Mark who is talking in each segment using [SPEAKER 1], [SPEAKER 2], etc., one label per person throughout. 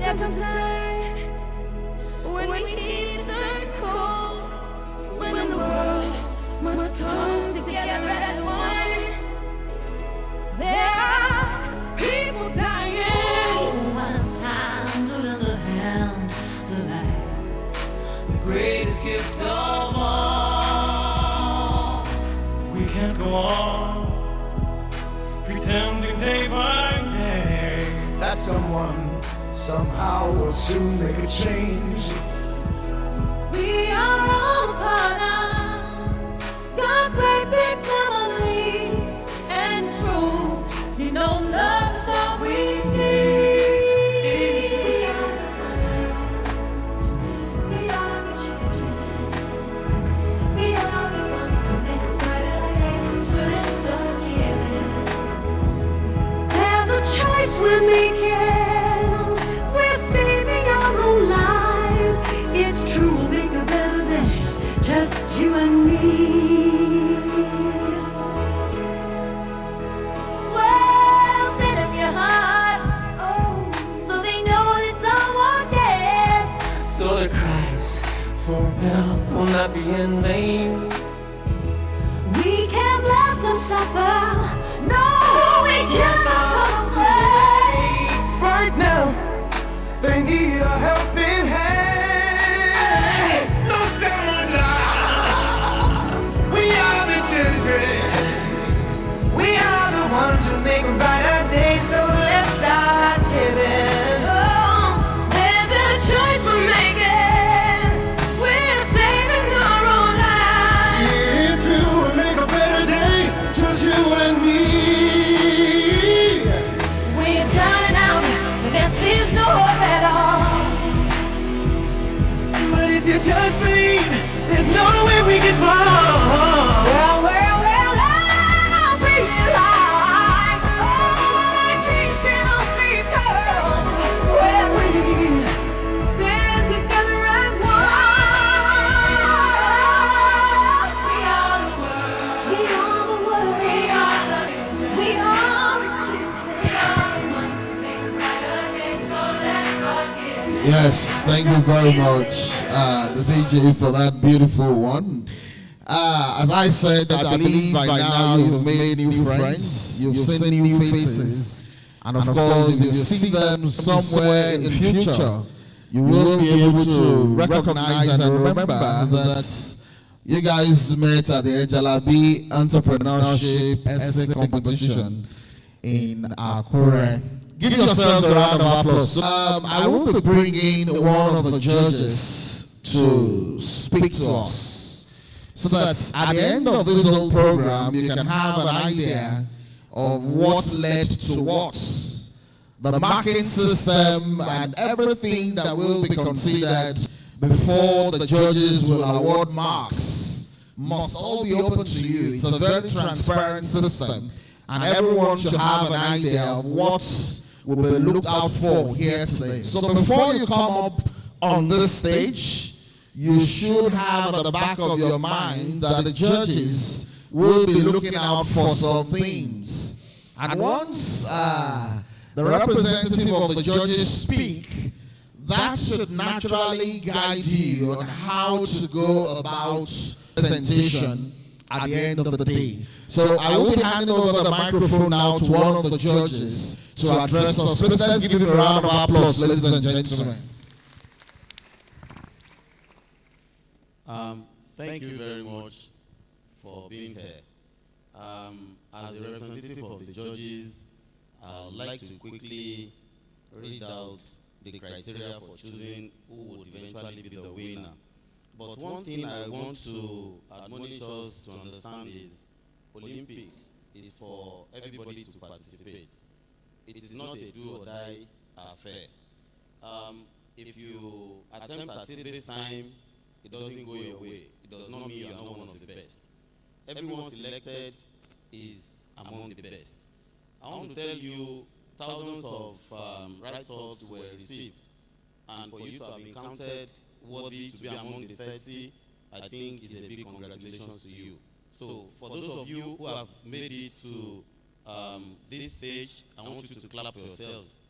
[SPEAKER 1] there comes a time when heat turn cold, when the world must come together as one. There are people dying.
[SPEAKER 2] Oh, when it's time to lend a hand to life, the greatest gift of all.
[SPEAKER 3] We can't go on pretending day by day
[SPEAKER 4] that someone somehow will soon make a change.
[SPEAKER 2] We are all part of God's great big family, and true, you know, love's all we need. We are the children. We are the ones who make a brighter day. So let's start giving. There's a choice we're making. We're saving our own lives. It's true, we'll make a better day. Just you and me. Well, set up your heart, oh, so they know it's all one day.
[SPEAKER 3] so the cries for help will not be in vain.
[SPEAKER 2] We can't let them suffer. No, we cannot turn away.
[SPEAKER 4] Right now, they need a helping hand. No sound love. We are the children. We are the ones who make a brighter day. So let's start giving.
[SPEAKER 2] Oh, there's a choice we're making. We're saving our own lives.
[SPEAKER 4] If you will make a better day, just you and me.
[SPEAKER 2] We're down and out, and there seems no hope at all.
[SPEAKER 4] But if you just believe, there's no way we can fall.
[SPEAKER 2] Well, I'll see you lies. Oh, change can only come when we stand together as one. We are the world. We are the world. We are the children. We are the children. We are the ones who make a brighter day. So let's start giving.
[SPEAKER 5] Yes, thank you very much, the DJ, for that beautiful one. As I said, I believe by now you've made new friends, you've seen new faces, and of course, if you see them somewhere in the future, you will be able to recognize and remember that you guys met at the Ejalabi Entrepreneurship essay competition in Akure. Give yourselves a round of applause. I will be bringing one of the judges to speak to us, so that at the end of this whole program, you can have an idea of what led to what, the marking system and everything that will be considered before the judges will award marks must all be open to you. It's a very transparent system, and everyone should have an idea of what will be looked out for here today. So before you come up on this stage, you should have at the back of your mind that the judges will be looking out for some things. And once the representative of the judges speak, that should naturally guide you on how to go about presentation at the end of the day. So I will be handing over the microphone now to one of the judges to address us. Please let's give him a round of applause, ladies and gentlemen.
[SPEAKER 6] Thank you very much for being here. As a representative of the judges, I would like to quickly read out the criteria for choosing who would eventually be the winner. But one thing I want to admonish us to understand is Olympics is for everybody to participate. It is not a do or die affair. If you attempt at it this time, it doesn't go your way. It does not mean you are not one of the best. Everyone selected is among the best. I want to tell you, thousands of write-ups were received, and for you to have been counted worthy to be among the 30, I think is a big congratulations to you. So for those of you who have made it to this stage, I want you to clap for yourselves.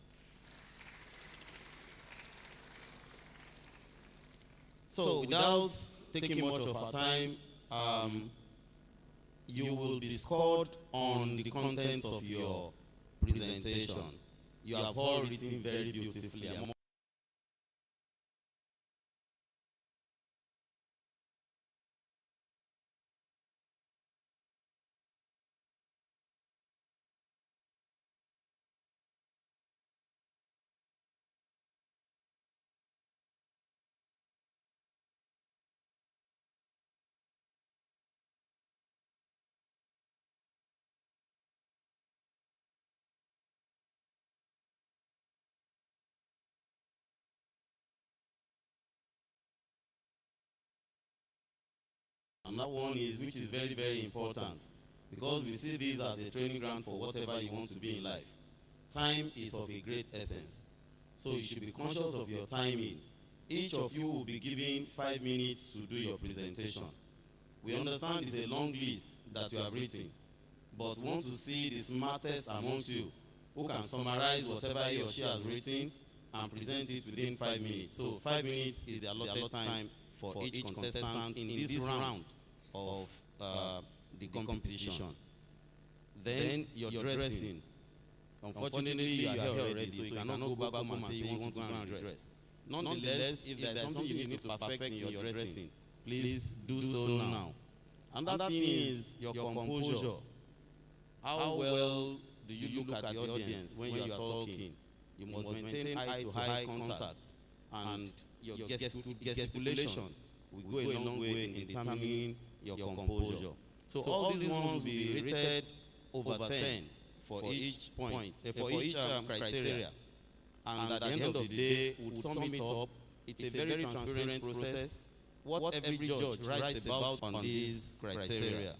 [SPEAKER 6] So without taking much of our time, you will be scored on the contents of your presentation. You have all written very beautifully. And that one is, which is very, very important, because we see this as a training ground for whatever you want to be in life. Time is of a great essence. So you should be conscious of your timing. Each of you will be given 5 minutes to do your presentation. We understand it's a long list that you have written, but we want to see the smartest amongst you who can summarize whatever he or she has written and present it within 5 minutes. So 5 minutes is the allotted time for each contestant in this round of the competition. Then your dressing. Unfortunately, you are here already, so you cannot go back home and say you want to go and dress. Nonetheless, if there is something you need to perfect in your dressing, please do so now. Another thing is your composure. How well do you look at the audience when you are talking? You must maintain eye-to-eye contact, and your gesticulation will go a long way in determining your composure. So all these ones will be rated over 10 for each point, for each criteria. And at the end of the day, we'll sum it up. It's a very transparent process. What every judge writes about on these criteria.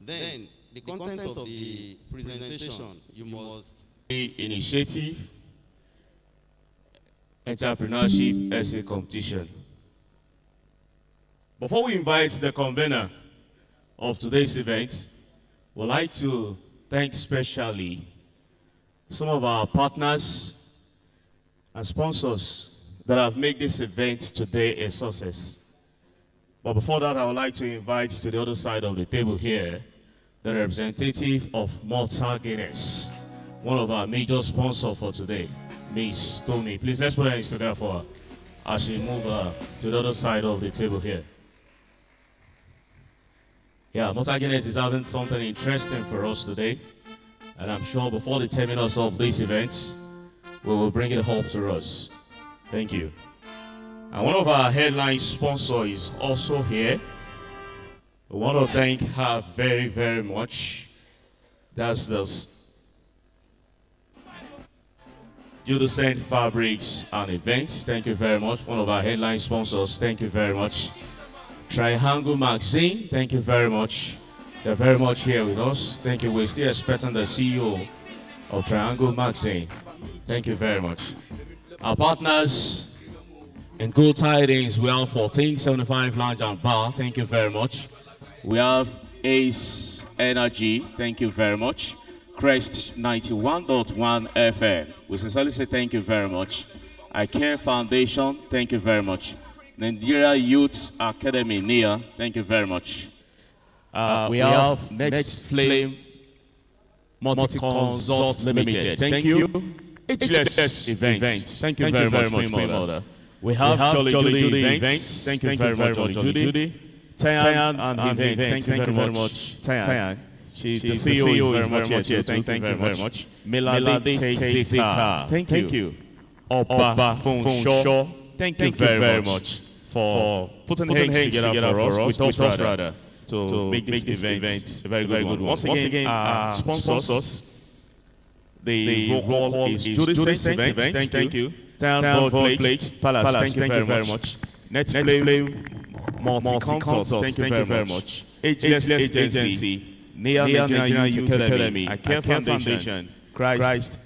[SPEAKER 6] Then, the content of the presentation, you must...
[SPEAKER 7] Initiative, entrepreneurship as a competition. Before we invite the convener of today's event, we'd like to thank specially some of our partners and sponsors that have made this event today a success. But before that, I would like to invite to the other side of the table here the representative of Malta Guinness, one of our major sponsors for today, Miss Tony. Please let's put her hands together for her as she moves to the other side of the table here. Yeah, Malta Guinness is having something interesting for us today, and I'm sure before the terminus of this event, we will bring it home to us. Thank you. And one of our headline sponsors is also here. We want to thank her very, very much. That's this Judicent Fabrics and Events. Thank you very much. One of our headline sponsors. Thank you very much. Triangle Magazine. Thank you very much. They're very much here with us. Thank you. We're still expecting the CEO of Triangle Magazine. Thank you very much. Our partners in Good Tidings, we have 1475 Lounge and Bar. Thank you very much. We have Ace Energy. Thank you very much. Crest 91.1 FM. We sincerely say thank you very much. I Care Foundation. Thank you very much. Nigeria Youth Academy, NIA. Thank you very much. We have Next Flame Multi-Consult Limited. Thank you. HLS Events. Thank you very much, my mother. We have Jolly Judy Events. Thank you very much, Jolly Judy. Tayan and Events. Thank you very much, Tayan. The CEO is very much here. Thank you very much. Melody Tezika. Thank you. Oba Fonshaw. Thank you very much for putting hands together for us, with us rather, to make this event a very good one. Once again, sponsors, the roll call is Judicent Events. Thank you. Town Void Place, Palace. Thank you very much. Netflame Multi-Consult. Thank you very much. HLS Agency, NIA Nigerian Youth Academy, I Care Foundation, Crest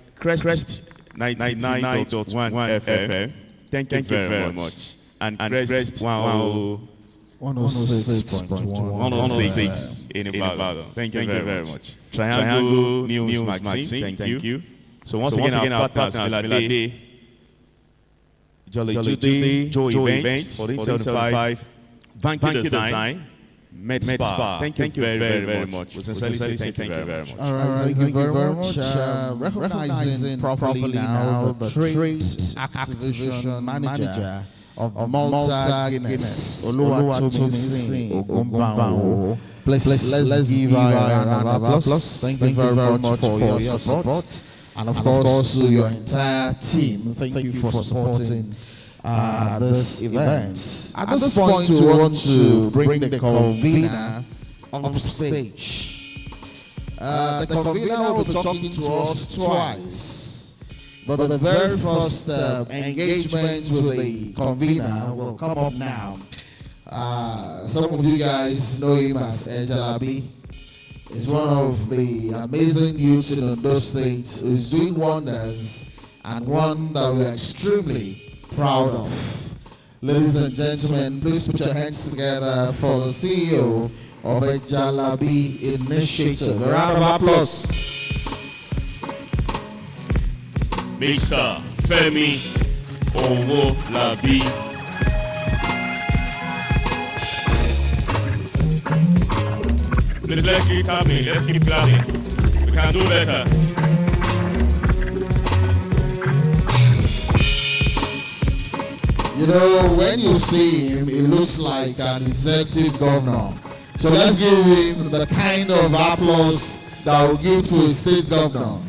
[SPEAKER 7] 99.1 FM. Thank you very much. And Crest 106.1 in Ibadan. Thank you very much. Triangle News Magazine. Thank you. So once again, our partners, Milade, Jolly Judy, Joe Events, 1475, Banky Design, Med Spa. Thank you very much. We sincerely say thank you very much.
[SPEAKER 5] All right, thank you very much. Recognizing properly now the trade activation manager of Malta Guinness, Oluwatomi Ogunbanwo. Let's give her a round of applause. Thank you very much for your support. And of course, to your entire team, thank you for supporting this event. At this point, we want to bring the convener on stage. The convener will be talking to us twice, but the very first engagement with the convener will come up now. Some of you guys know him as Ejalabi. He's one of the amazing youths in Ondo State who's doing wonders, and one that we're extremely proud of. Ladies and gentlemen, please put your hands together for the CEO of Ejalabi Initiative. A round of applause.
[SPEAKER 7] Mr. Femi Owolabi. Let's keep happening. Let's keep clapping. We can do better.
[SPEAKER 5] You know, when you see him, he looks like an executive governor. So let's give him the kind of applause that we'll give to a state governor.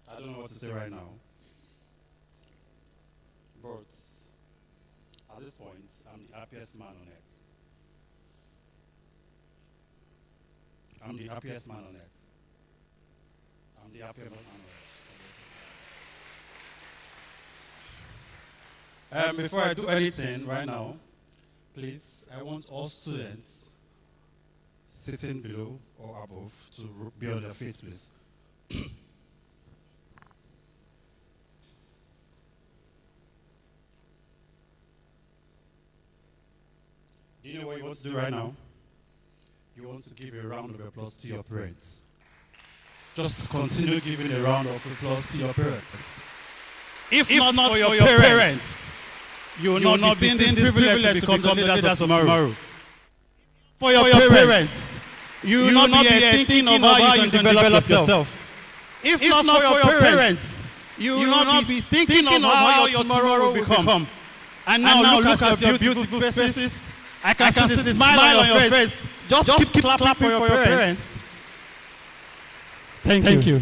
[SPEAKER 8] I don't know what to say right now, but at this point, I'm the happiest man on earth. I'm the happiest man on earth. I'm the happiest man on earth. Before I do anything right now, please, I want all students sitting below or above to be on their feet, please. Do you know what you want to do right now? You want to give a round of applause to your parents. Just continue giving a round of applause to your parents. If not for your parents, you will not be seeing this privilege to become the leaders of tomorrow. For your parents, you will not be thinking of how you can develop yourself. If not for your parents, you will not be thinking of how your tomorrow will become. And now look at your beautiful faces. I can see the smile on your face. Just keep clapping for your parents. Thank you.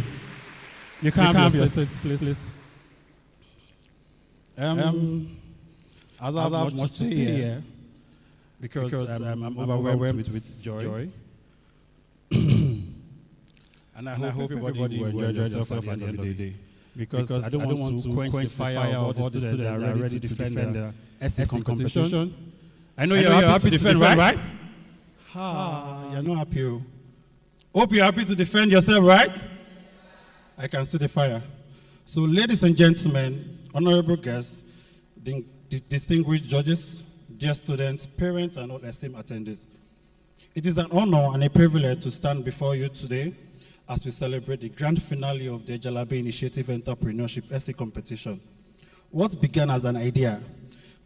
[SPEAKER 8] You can have your seats, please. I don't have much to say here because I'm overwhelmed with joy. And I hope everybody will enjoy themselves at the end of the day. Because I don't want to quench the fire of all the students that are ready to defend their essay competition. I know you're happy to defend, right? You're not happy. Hope you're happy to defend yourself, right? I can see the fire. So, ladies and gentlemen, honorable guests, distinguished judges, dear students, parents, and all esteemed attendees, it is an honor and a privilege to stand before you today as we celebrate the grand finale of the Ejalabi Initiative Entrepreneurship Essay Competition. What began as an idea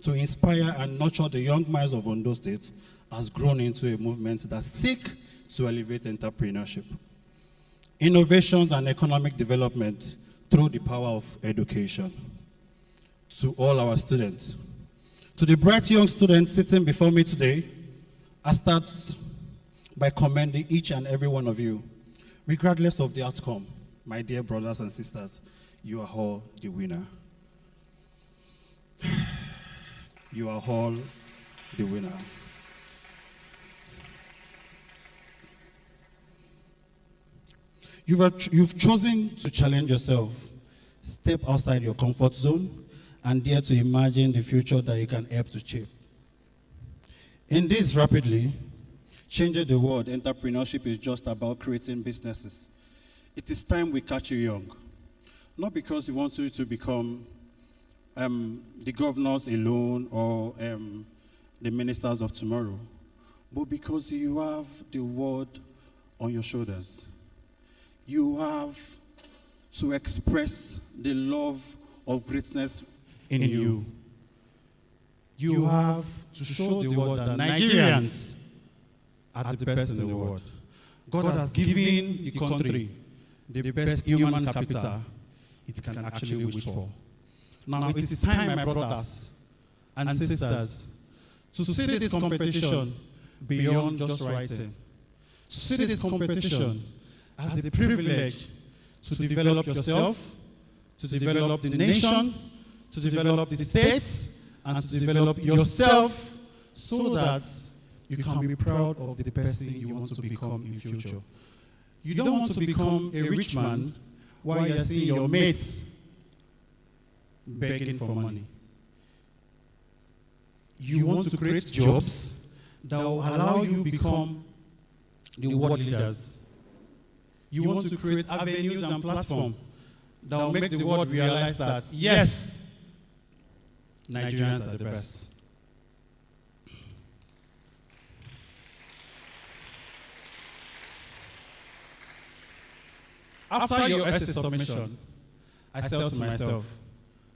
[SPEAKER 8] to inspire and nurture the young minds of Ondo State has grown into a movement that seeks to elevate entrepreneurship, innovations, and economic development through the power of education. To all our students, to the bright young students sitting before me today, I start by commending each and every one of you. Regardless of the outcome, my dear brothers and sisters, you are all the winner. You are all the winner. You've chosen to challenge yourself, step outside your comfort zone, and dare to imagine the future that you can help to shape. In this rapidly changing the world, entrepreneurship is just about creating businesses. It is time we catch you young. Not because we want you to become the governors alone or the ministers of tomorrow, but because you have the word on your shoulders. You have to express the love of greatness in you. You have to show the world that Nigerians are the best in the world. God has given the country the best human capital it can actually wish for. Now it is time, my brothers and sisters, to see this competition beyond just writing. To see this competition as a privilege to develop yourself, to develop the nation, to develop the states, and to develop yourself so that you can be proud of the person you want to become in future. You don't want to become a rich man while you're seeing your mates begging for money. You want to create jobs that will allow you to become the world leaders. You want to create avenues and platforms that will make the world realize that, yes, Nigerians are the best. After your essay submission, I said to myself,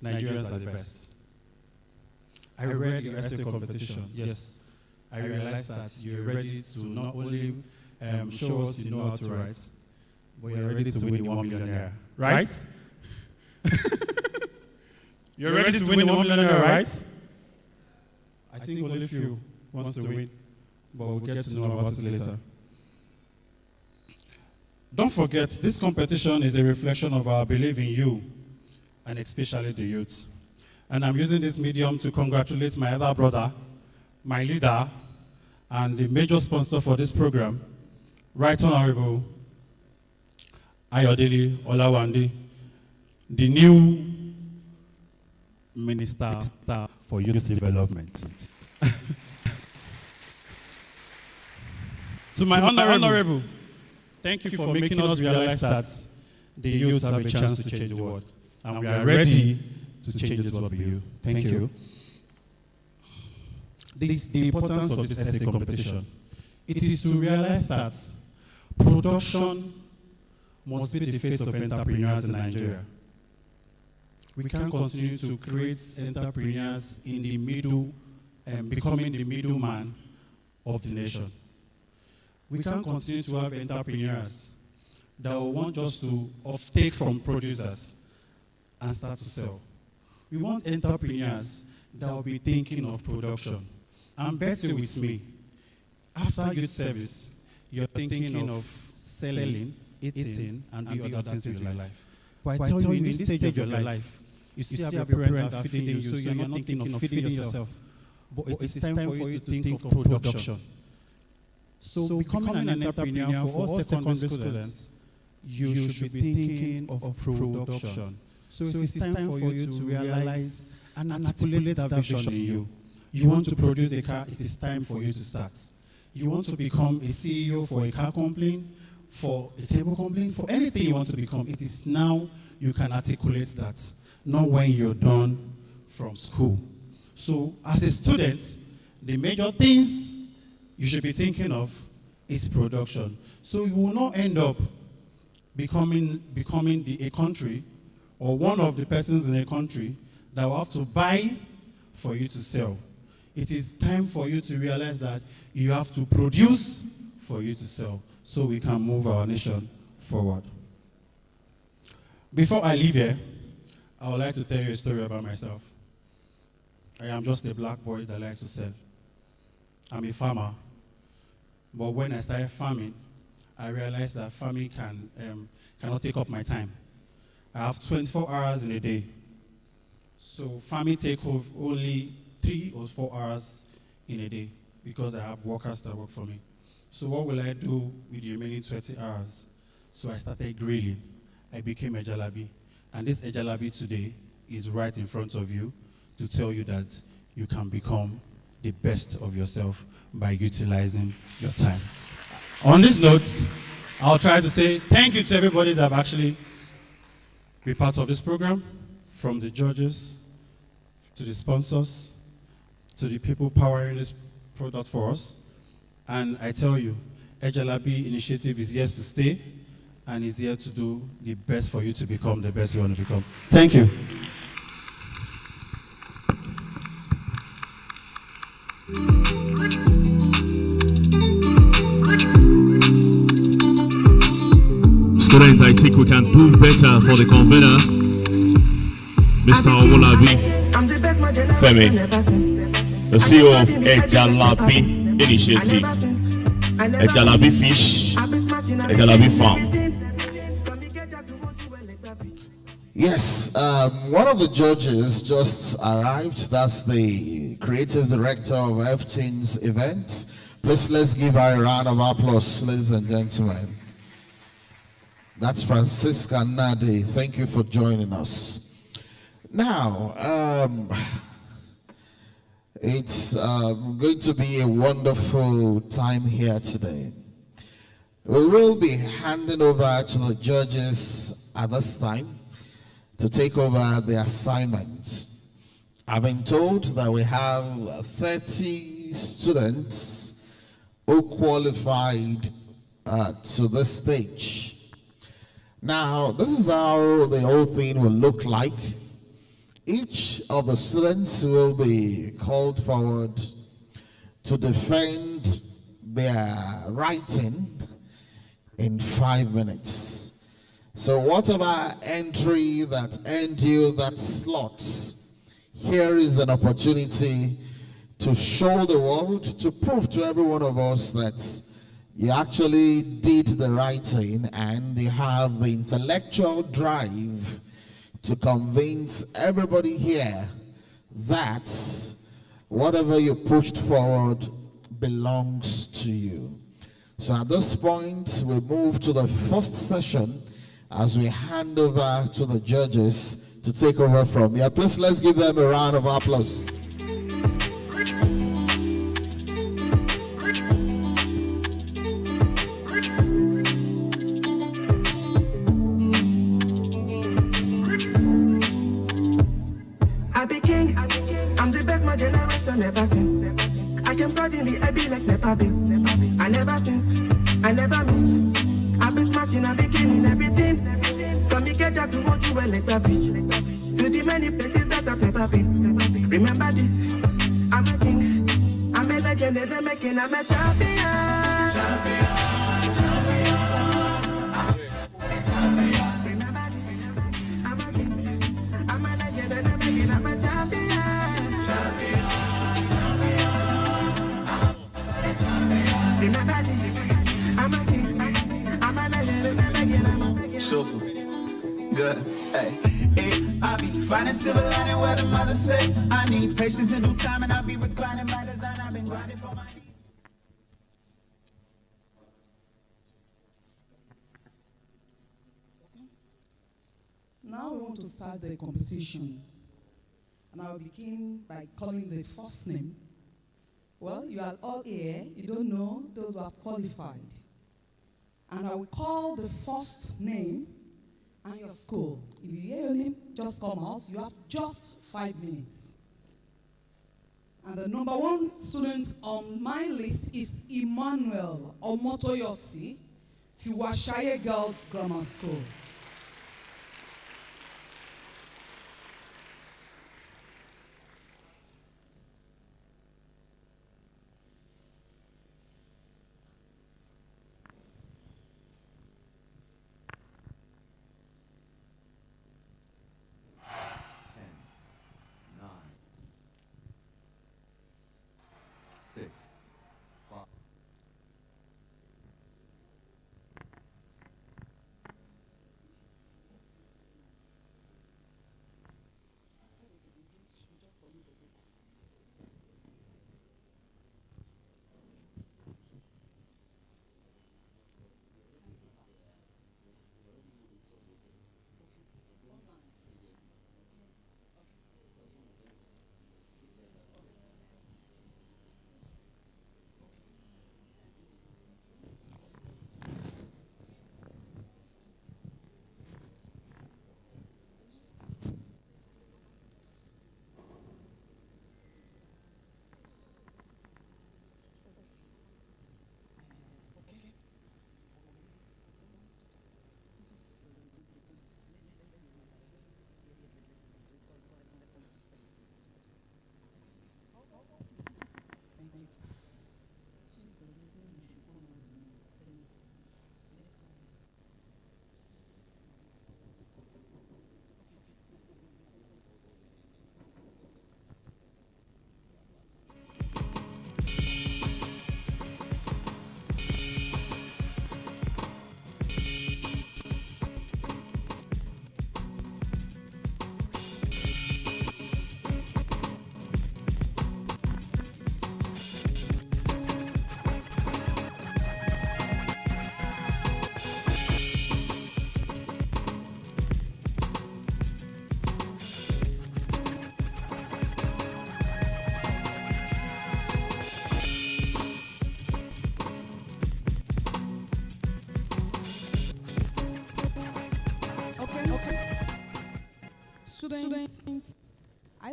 [SPEAKER 8] Nigerians are the best. I read your essay competition. Yes, I realized that you're ready to not only show us you know how to write, but you're ready to win the 1 million naira. Right? You're ready to win the 1 million naira, right? I think only few wants to win, but we'll get to know about it later. Don't forget, this competition is a reflection of our belief in you, and especially the youth. And I'm using this medium to congratulate my other brother, my leader, and the major sponsor for this program, Right Honorable Ayodele Olawande, the new Minister for Youth Development. To my honorable, thank you for making us realize that the youth have a chance to change the world. And we are ready to change this world with you. Thank you. The importance of this essay competition. It is to realize that production must be the face of entrepreneurs in Nigeria. We can't continue to create entrepreneurs in the middle and becoming the middleman of the nation. We can't continue to have entrepreneurs that will want just to take from producers and start to sell. We want entrepreneurs that will be thinking of production. And bet you with me, after youth service, you're thinking of selling, eating, and the other things in your life. But I tell you, in this stage of your life, you still have your parents that are feeding you, so you're not thinking of feeding yourself. But it is time for you to think of production. So becoming an entrepreneur for all secondary students, you should be thinking of production. So it is time for you to realize and articulate that vision in you. You want to produce a car, it is time for you to start. You want to become a CEO for a car company, for a table company, for anything you want to become, it is now you can articulate that, not when you're done from school. So as a student, the major things you should be thinking of is production. So you will not end up becoming a country or one of the persons in a country that will have to buy for you to sell. It is time for you to realize that you have to produce for you to sell so we can move our nation forward. Before I leave here, I would like to tell you a story about myself. I am just a black boy that likes to sell. I'm a farmer. But when I started farming, I realized that farming cannot take up my time. I have 24 hours in a day. So farming takes only 3 or 4 hours in a day because I have workers that work for me. So what will I do with the remaining 20 hours? So I started grilling. I became Ejalabi. And this Ejalabi today is right in front of you to tell you that you can become the best of yourself by utilizing your time. On this note, I'll try to say thank you to everybody that have actually been part of this program, from the judges to the sponsors, to the people powering this product for us. And I tell you, Ejalabi initiative is here to stay and is here to do the best for you to become the best you want to become. Thank you.
[SPEAKER 9] Student, I think we can do better for the convener, Mr. Ejalabi.
[SPEAKER 7] Femi, the CEO of Ejalabi Initiative, Ejalabi Fish, Ejalabi Farm.
[SPEAKER 5] Yes, one of the judges just arrived. That's the creative director of F-Teens Events. Please, let's give her a round of applause, ladies and gentlemen. That's Francisca Nadi. Thank you for joining us. Now, it's going to be a wonderful time here today. We will be handing over to the judges at this time to take over the assignment. I've been told that we have 30 students who qualified to this stage. Now, this is how the whole thing will look like. Each of the students will be called forward to defend their writing in 5 minutes. So whatever entry that earned you that slot, here is an opportunity to show the world, to prove to every one of us that you actually did the writing and you have the intellectual drive to convince everybody here that whatever you pushed forward belongs to you. So at this point, we move to the first session as we hand over to the judges to take over from here. Please, let's give them a round of applause.
[SPEAKER 10] I'm the best my generation ever seen. I came suddenly, I be like Nepa Bill. I never since, I never miss. I be smashing, I be killing everything. From Ikeja to Ojuwe, like the beach. To the many places that I've never been. Remember this, I'm a king. I'm a legend, and they're making, I'm a champion. Remember this, I'm a king. I'm a legend, and they're making, I'm a champion. Remember this, I'm a king. I'm a legend, and they're making, I'm a
[SPEAKER 11] super good. Hey, I be finding silver lining where the mother say I need patience and due time, and I be reclining by design. I've been grinding for my needs.
[SPEAKER 12] Now we want to start the competition. And I will begin by calling the first name. Well, you are all here. You don't know those who have qualified. And I will call the first name and your school. If you hear your name, just come out. You have just 5 minutes. And the number one student on my list is Emmanuel Omotoyosi, Fiwashaye Girls Grammar School.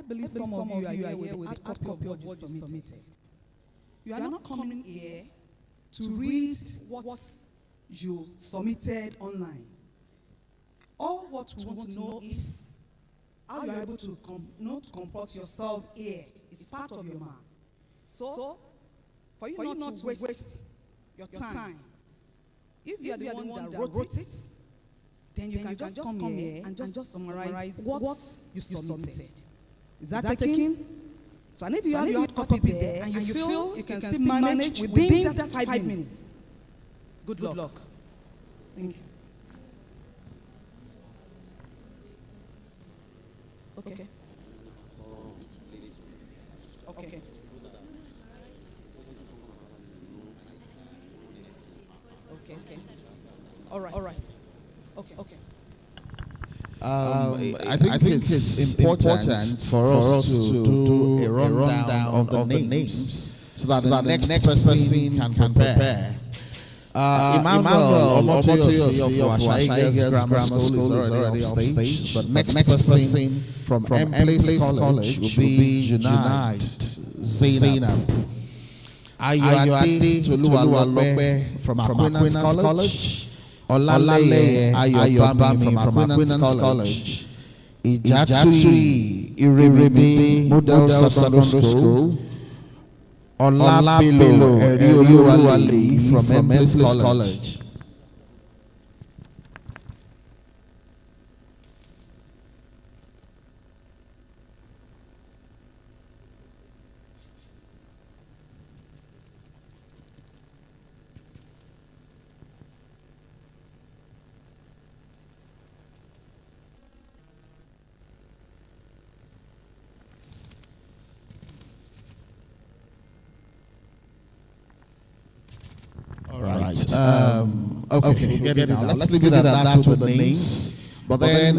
[SPEAKER 12] believe some of you are here with a copy of what you submitted. You are not coming here to read what you submitted online. All what we want to know is how you are able to comport yourself here. It's part of your math. So, for you not to waste your time, if you are the one that wrote it, then you can just come here and just summarize what you submitted. Is that taken? So, and if you have your hard copy there and you feel you can still manage within that 5 minutes, good luck. Thank you. Okay. Okay. Okay. All right. Okay.
[SPEAKER 5] I think it's important for us to do a rundown of the names so that the next person can prepare. Emmanuel Omotoyosi of Ashaigas Grammar School is already on stage, but next person from Place College will be Junaid Zainab. Ayuade Toluwalope from Aquinas College. Olaleye Ayobami from Aquinas College. Ijatui Iremide Model Secondary School. Olabelo Erioluwale from Place College. Okay, we get it now. Let's leave it at that with the names. But then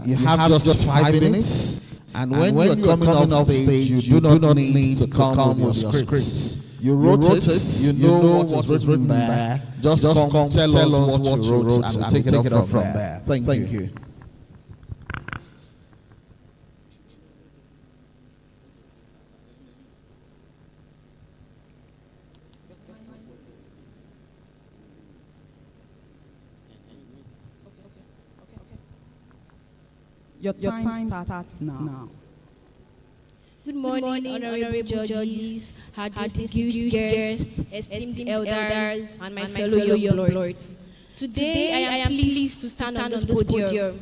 [SPEAKER 5] you have just 5 minutes. And when you're coming off stage, you do not need to come with your scripts. You wrote it, you know what was written there. Just come tell us what you wrote and we'll take it up from there. Thank you.
[SPEAKER 12] Your time starts now.
[SPEAKER 13] Good morning, honorable judges, distinguished guests, esteemed elders, and my fellow young lords. Today, I am pleased to stand on this podium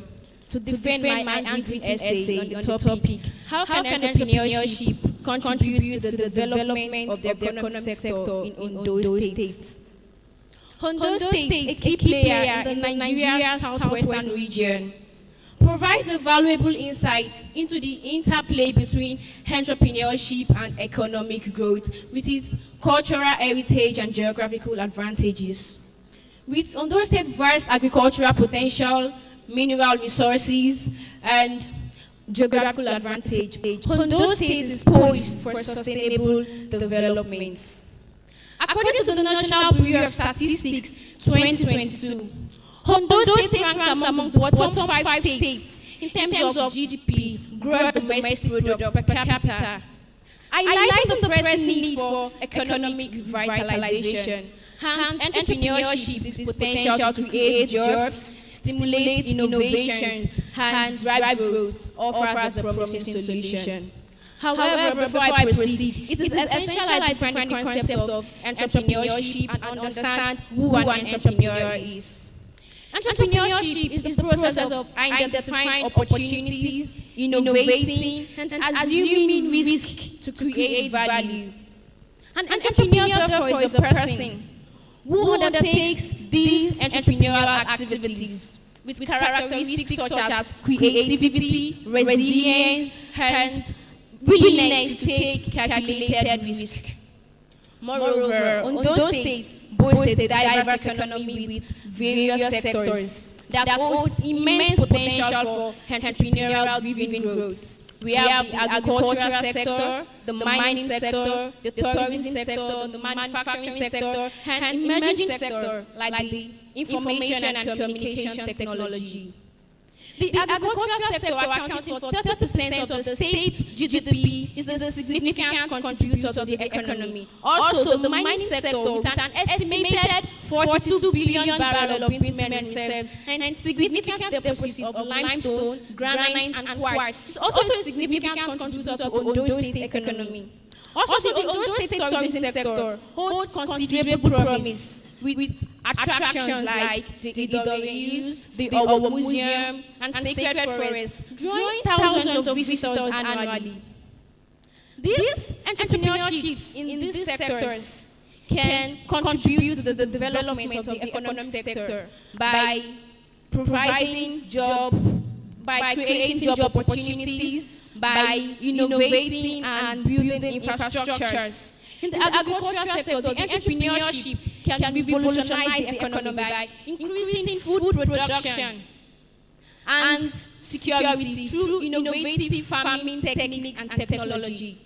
[SPEAKER 13] to defend my handwritten essay on the topic, how can entrepreneurship contribute to the development of the economic sector in Ondo State? Ondo State, a key player in the Nigeria southwestern region, provides a valuable insight into the interplay between entrepreneurship and economic growth with its cultural heritage and geographical advantages. With Ondo State's vast agricultural potential, mineral resources, and geographical advantage, Ondo State is poised for sustainable development. According to the National Bureau of Statistics 2022, Ondo State ranks among the bottom 5 states in terms of GDP, gross domestic product per capita, highlighting the pressing need for economic revitalization and entrepreneurship its potential to create jobs, stimulate innovations, and drive growth offers a promising solution. However, before I proceed, it is essential I define the concept of entrepreneurship and understand who an entrepreneur is. Entrepreneurship is the process of identifying opportunities, innovating, and assuming risk to create value. An entrepreneur, therefore, is a person who undertakes these entrepreneurial activities with characteristics such as creativity, resilience, and willingness to take calculated risk. Moreover, Ondo State boasts a diverse economy with various sectors that holds immense potential for entrepreneurial-driven growth. We have the agricultural sector, the mining sector, the tourism sector, the manufacturing sector, and emerging sector like the information and communication technology. The agricultural sector, accounting for 30% of the state GDP, is a significant contributor to the economy. Also, the mining sector, with an estimated 42 billion barrels of bitumen reserves and significant deposits of limestone, granite, and quartz, is also a significant contributor to Ondo State economy. Also, the Ondo State tourism sector holds considerable promise with attractions like the Idorius, the Owo Museum, and Sacred Forest, drawing thousands of visitors annually. These entrepreneurships in these sectors can contribute to the development of the economic sector by providing by creating job opportunities, by innovating and building infrastructures. In the agricultural sector, the entrepreneurship can revolutionize the economy by increasing food production and security through innovative farming techniques and technology.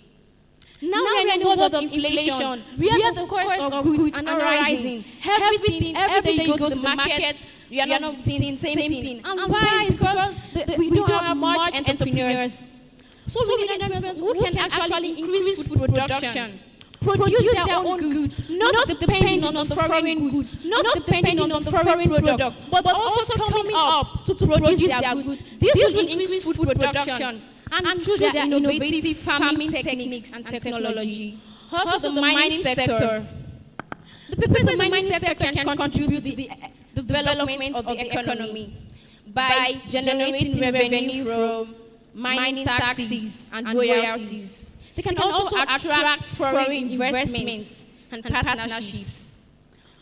[SPEAKER 13] Now we are in a world of inflation, where the cost of goods are rising. Every day you go to the market, you are not seeing the same thing. And why? It's because we don't have much entrepreneurs. So we need entrepreneurs who can actually increase food production, produce their own goods, not depending on the foreign goods, not depending on the foreign products, but also coming up to produce their goods. This will increase food production and through their innovative farming techniques and technology. Also the mining sector. The people in the mining sector can contribute to the development of the economy by generating revenue from mining taxes and royalties. They can also attract foreign investments and partnerships.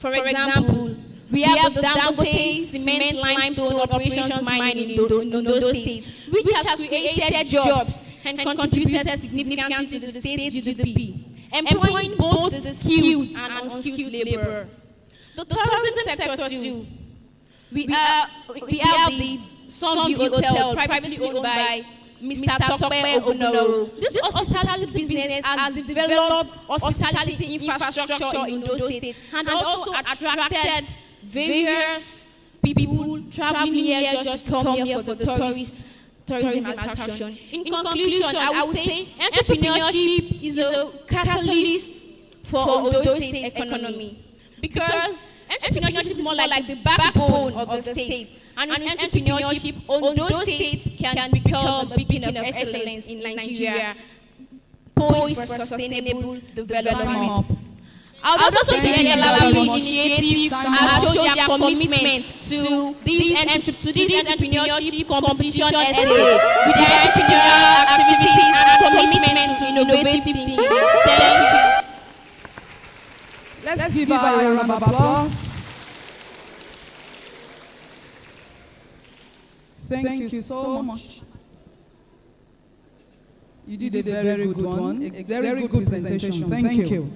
[SPEAKER 13] For example, we have the Dangote cement limestone operations mine in Ondo State, which has created jobs and contributed significantly to the state's GDP, employing both the skilled and unskilled labor. The tourism sector too. We have the Sunview Hotel, privately owned by Mr. Tope Ogunoro. This hospitality business has developed hospitality infrastructure in Ondo State and also attracted various people traveling here just to come here for the tourism attraction. In conclusion, I would say entrepreneurship is a catalyst for Ondo State economy, because entrepreneurship is more like the backbone of the state. And in entrepreneurship, Ondo State can become a beacon of excellence in Nigeria, poised for sustainable development. I would also say the Ejalabi initiative has shown their commitment to this entrepreneurship competition essay with their entrepreneurial activities and commitment to innovative thinking. Thank you.
[SPEAKER 12] Let's give her a round of applause. Thank you so much. You did a very good one, a very good presentation. Thank you.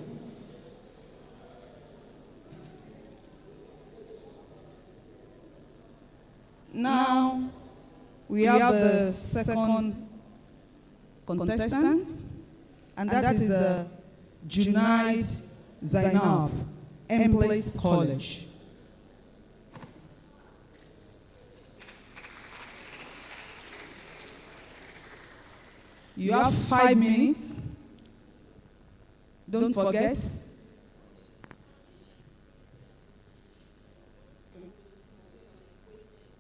[SPEAKER 12] Now, we have the second contestant, and that is the Junaid Zainab, Emplace College. You have 5 minutes. Don't forget.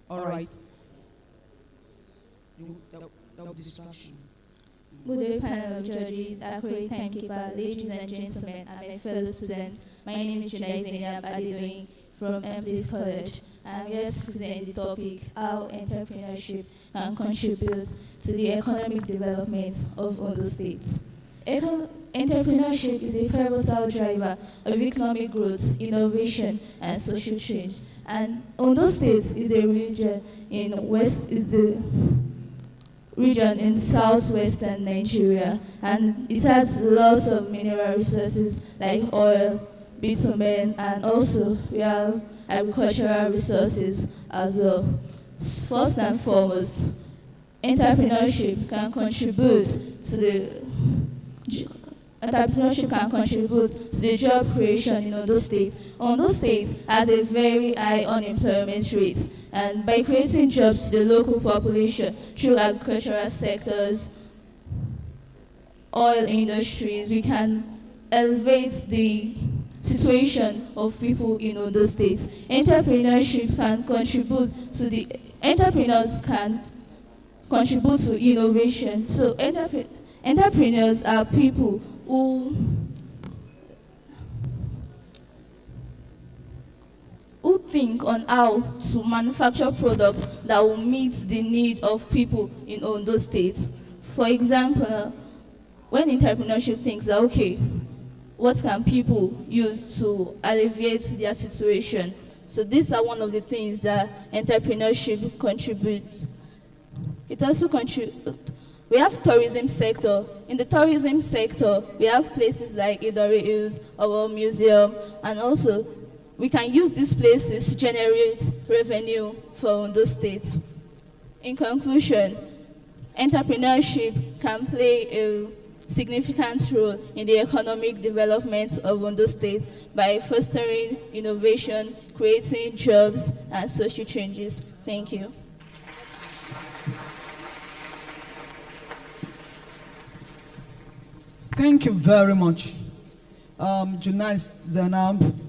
[SPEAKER 12] All right. That would distraction.
[SPEAKER 14] Good day, panel of judges, accurate timekeeper, ladies and gentlemen, and my fellow students. My name is Junaid Zainab Adedoyin from Emplace College. I am here to present the topic, how entrepreneurship can contribute to the economic development of Ondo State. Entrepreneurship is a pivotal driver of economic growth, innovation, and social change. And Ondo State is a region in southwestern Nigeria, and it has lots of mineral resources like oil, bitumen, and also we have agricultural resources as well. First and foremost, entrepreneurship can contribute to the entrepreneurship can contribute to the job creation in Ondo State. Ondo State has a very high unemployment rate, and by creating jobs to the local population through agricultural sectors, oil industries, we can elevate the situation of people in Ondo State. Entrepreneurship can contribute to the entrepreneurs can contribute to innovation. So entrepreneurs are people who think on how to manufacture products that will meet the need of people in Ondo State. For example, when entrepreneurship thinks that, okay, what can people use to alleviate their situation? So these are one of the things that entrepreneurship contributes. It also contributes. We have tourism sector. In the tourism sector, we have places like Idori Hills, our museum, and also we can use these places to generate revenue for Ondo State. In conclusion, entrepreneurship can play a significant role in the economic development of Ondo State by fostering innovation, creating jobs, and social changes. Thank you.
[SPEAKER 12] Thank you very much, Junais Zainab.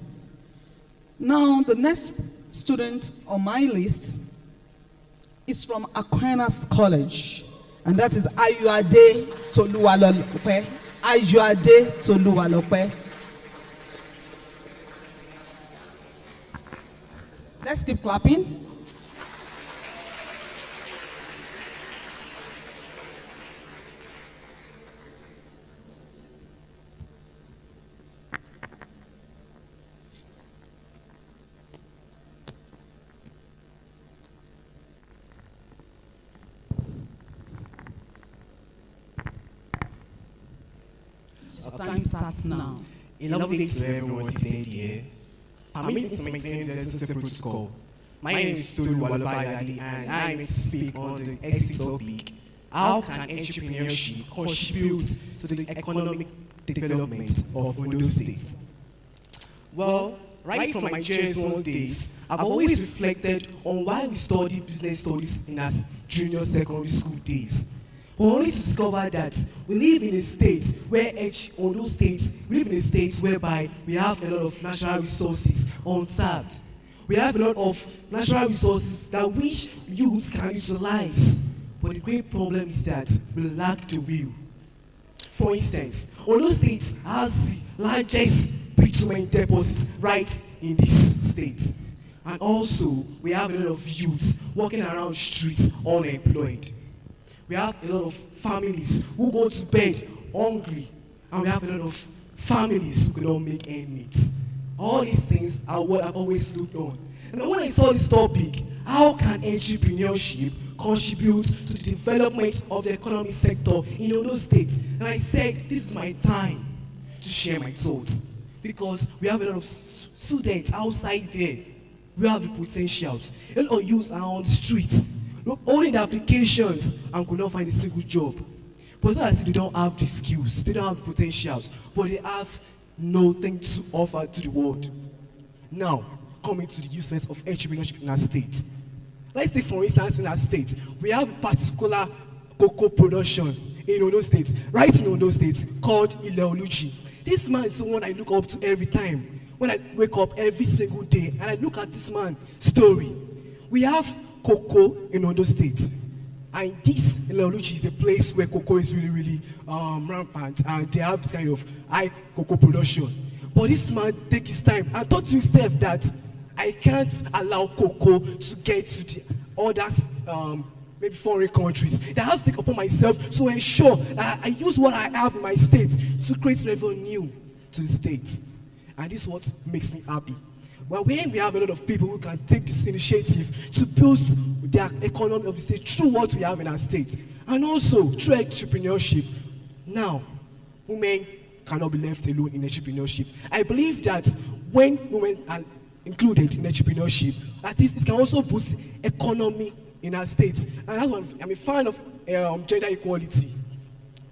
[SPEAKER 12] Now, the next student on my list is from Aquinas College, and that is Ayuade Toluwalope. Ayuade Toluwalope. Let's keep clapping.
[SPEAKER 15] Time starts now. A lovely day to everyone seated here. Permit me to maintain the necessary protocol. My name is Tolu Walobayali, and I am to speak on the exit topic. How can entrepreneurship contribute to the economic development of Ondo State? Well, right from my JS1 days, I've always reflected on why we study business studies in our junior secondary school days. We only to discover that we live in a state where Ondo State, we live in a state whereby we have a lot of natural resources untapped. We have a lot of natural resources that which youth can utilize. But the great problem is that we lack the will. For instance, Ondo State has the largest bitumen deposits right in this state. And also, we have a lot of youths walking around streets unemployed. We have a lot of families who go to bed hungry, and we have a lot of families who cannot make ends meet. All these things are what I've always looked on. And when I saw this topic, how can entrepreneurship contribute to the development of the economic sector in Ondo State? And I said, this is my time to share my thoughts. Because we have a lot of students outside there. We have the potentials. A lot of youth are on the streets, holding the applications and could not find a single job. But it's not as if they don't have the skills, they don't have the potentials, but they have nothing to offer to the world. Now, coming to the useless of entrepreneurship in our state. Let's take for instance in our state, we have a particular cocoa production in Ondo State, right in Ondo State, called Ejalabi. This man is the one I look up to every time. When I wake up every single day and I look at this man's story. We have cocoa in Ondo State. And this Ejalabi is a place where cocoa is really rampant, and they have this kind of high cocoa production. But this man take his time and thought to himself that I can't allow cocoa to get to the other maybe foreign countries. That I have to take upon myself to ensure that I use what I have in my state to create revenue to the state. And this is what makes me happy. Well, when we have a lot of people who can take this initiative to boost the economy of the state through what we have in our state, and also through entrepreneurship. Now, women cannot be left alone in entrepreneurship. I believe that when women are included in entrepreneurship, at least it can also boost economy in our state. And that's why I'm a fan of gender equality.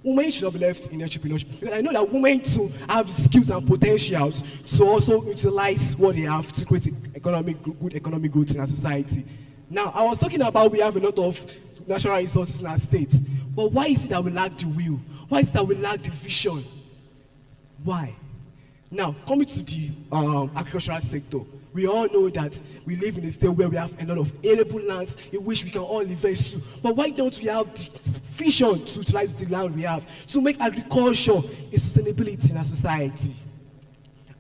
[SPEAKER 15] women should not be left in entrepreneurship. Because I know that women too have skills and potentials to also utilize what they have to create good economic growth in our society. Now, I was talking about we have a lot of natural resources in our state, but why is it that we lack the will? Why is it that we lack the vision? Why? Now, coming to the agricultural sector, we all know that we live in a state where we have a lot of arable lands in which we can all invest to. But why don't we have the vision to utilize the land we have to make agriculture a sustainability in our society?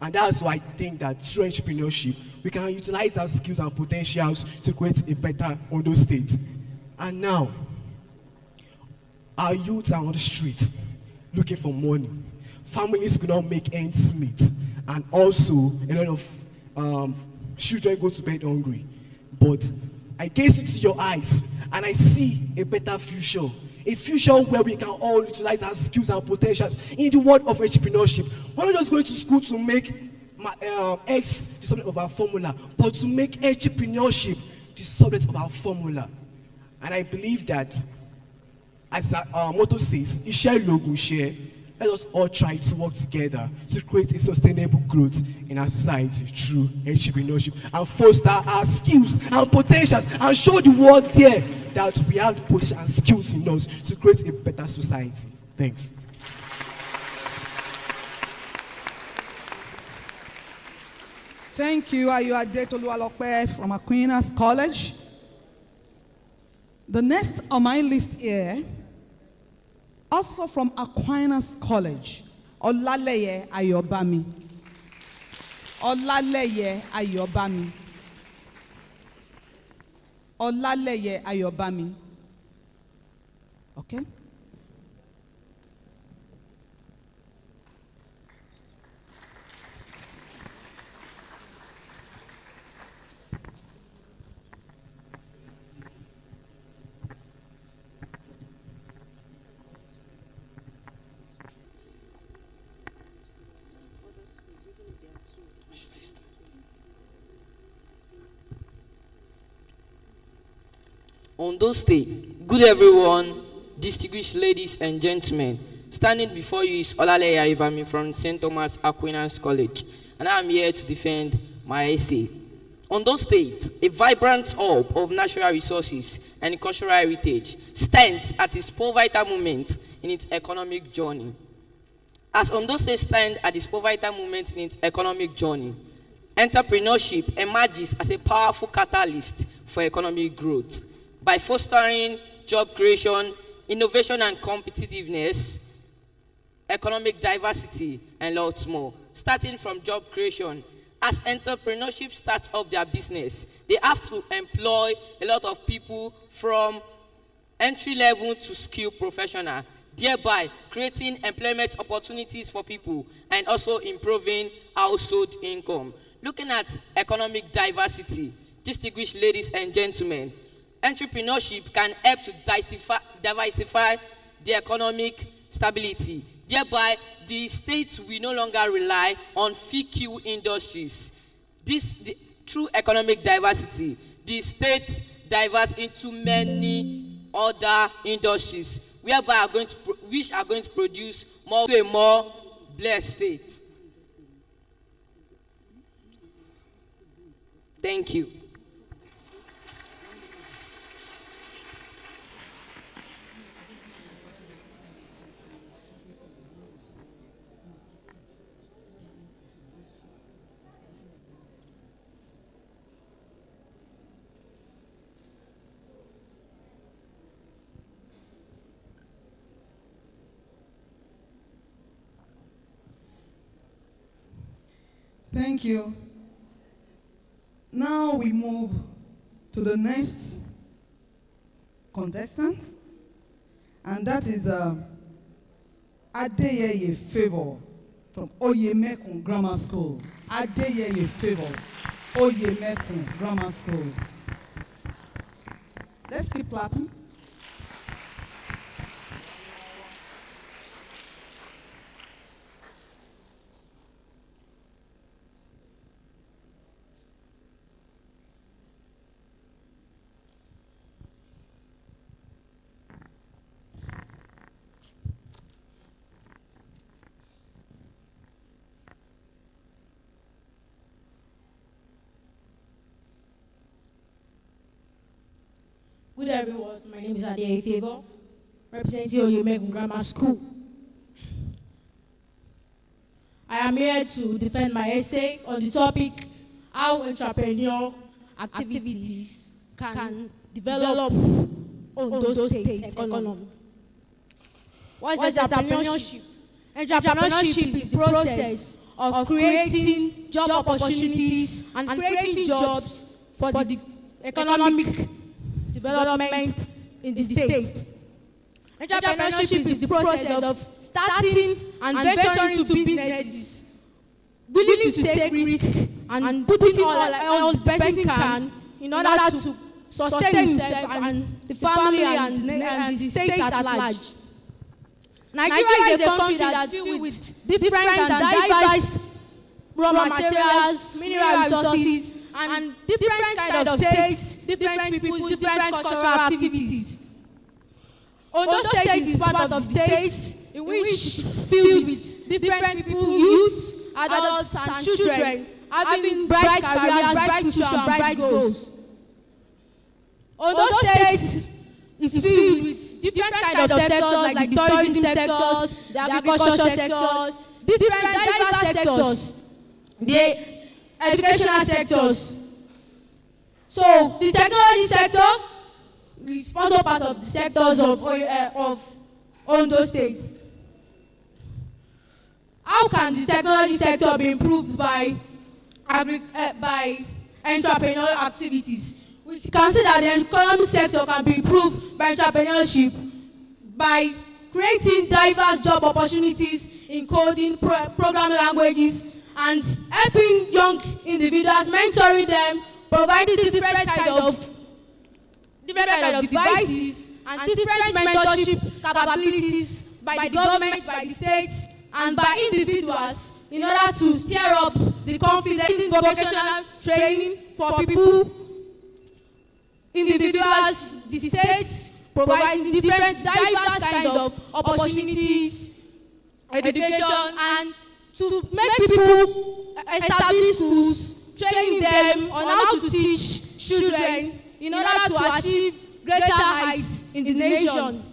[SPEAKER 15] And that's why I think that through entrepreneurship, we can utilize our skills and potentials to create a better Ondo state. And now, our youth are on the streets looking for money. Families could not make ends meet. And also, a lot of children go to bed hungry. But I gaze into your eyes and I see a better future. A future where we can all utilize our skills and potentials in the world of entrepreneurship. We're not just going to school to make X the subject of our formula, but to make entrepreneurship the subject of our formula. And I believe that, as our motto says, Iṣẹ́ l'Ògùn Ìṣẹ́. Let us all try to work together to create a sustainable growth in our society through entrepreneurship and foster our skills and potentials and show the world there that we have the potential and skills in us to create a better society. Thanks.
[SPEAKER 12] Thank you, Ayuade Toluwalope from Aquinas College. The next on my list here, also from Aquinas College, Olaleye Ayobami. Olaleye Ayobami. Olaleye Ayobami. Okay?
[SPEAKER 16] Ondo State, good everyone, distinguished ladies and gentlemen. Standing before you is Olaleye Ayobami from St. Thomas Aquinas College, and I am here to defend my essay. Ondo State, a vibrant hub of natural resources and cultural heritage, stands at its pivotal moment in its economic journey. As Ondo State stands at its pivotal moment in its economic journey, entrepreneurship emerges as a powerful catalyst for economic growth. By fostering job creation, innovation and competitiveness, economic diversity, and lots more. Starting from job creation, as entrepreneurship starts up their business, they have to employ a lot of people from entry level to skilled professional, thereby creating employment opportunities for people and also improving household income. Looking at economic diversity, distinguished ladies and gentlemen, entrepreneurship can help to diversify the economic stability. Thereby, the state will no longer rely on few industries. Through economic diversity, the state diverts into many other industries, which are going to produce a more blessed state. Thank you.
[SPEAKER 12] Thank you. Now we move to the next contestant, and that is Adeyeye Favor from Oyemekun Grammar School. Adeyeye Favor, Oyemekun Grammar School. Let's keep clapping.
[SPEAKER 13] Good everyone, my name is Ade Favor, representing Oyemekun Grammar School. I am here to defend my essay on the topic, how entrepreneurial activities can develop Ondo State economy. What is entrepreneurship? Entrepreneurship is the process of creating job opportunities and creating jobs for the economic development in the state. Entrepreneurship is the process of starting and venturing into businesses, willing to take risk and putting all the person can in order to sustain himself and the family and the state at large. Nigeria is a country that is filled with different and diverse raw materials, mineral resources, and different kind of states, different people, different cultural activities. Ondo State is part of the state in which filled with different people, youths, adults, and children, having bright careers, bright future, and bright goals. Ondo State is filled with different kind of sectors like the tourism sectors, the agriculture sectors, different diverse sectors, the educational sectors. So the technology sectors is also part of the sectors of Ondo State. How can the technology sector be improved by entrepreneurial activities? We can see that the economic sector can be improved by entrepreneurship, by creating diverse job opportunities in coding, programming languages, and helping young individuals, mentoring them, providing different kind of devices and different mentorship capabilities by the government, by the states, and by individuals in order to stir up the confidence in vocational training for people, individuals, the states, providing different diverse kind of opportunities, education, and to make people establish schools, training them on how to teach children in order to achieve greater heights in the nation.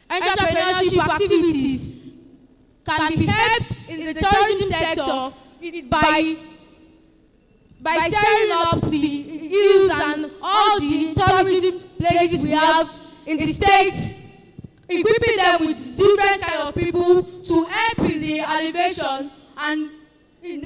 [SPEAKER 13] Entrepreneurship activities can be helped in the tourism sector by stirring up the hills and all the tourism places we have in the state, equipping them with different kind of people to help in the elevation and in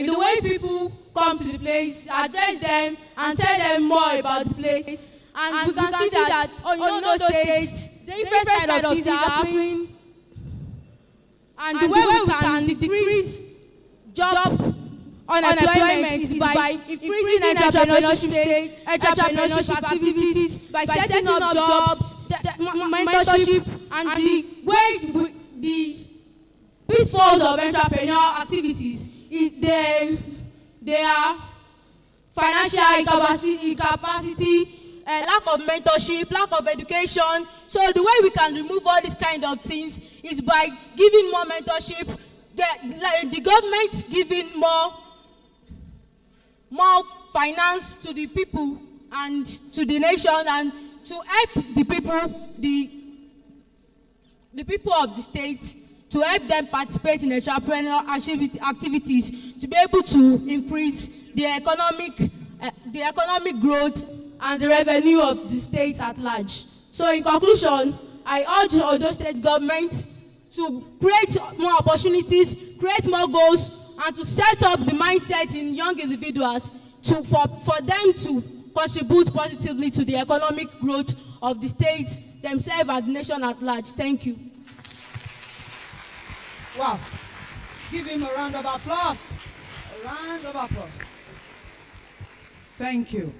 [SPEAKER 13] the way people come to the place, address them and tell them more about the place. And we can see that on Ondo State, different kind of things are happening, and the way we can decrease job unemployment is by increasing entrepreneurship activities, by setting up jobs, mentorship, and the way the pitfalls of entrepreneurial activities they are financial incapacity, lack of mentorship, lack of education. So the way we can remove all these kind of things is by giving more mentorship, the government giving more finance to the people and to the nation, and to help the people of the state, to help them participate in entrepreneurial activities, to be able to increase the economic growth and the revenue of the state at large. So in conclusion, I urge Ondo State government to create more opportunities, create more goals, and to set up the mindset in young individuals for them to contribute positively to the economic growth of the state, themselves, and the nation at large. Thank you.
[SPEAKER 12] Wow. Give him a round of applause. A round of applause. Thank you.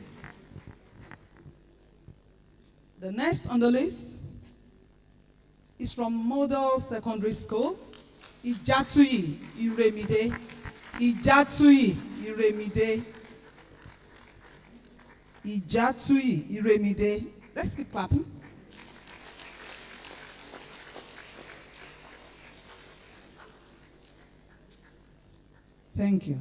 [SPEAKER 12] The next on the list is from Model Secondary School, Ijatuyi Iremide. Ijatuyi Iremide. Ijatuyi Iremide. Let's keep clapping. Thank you.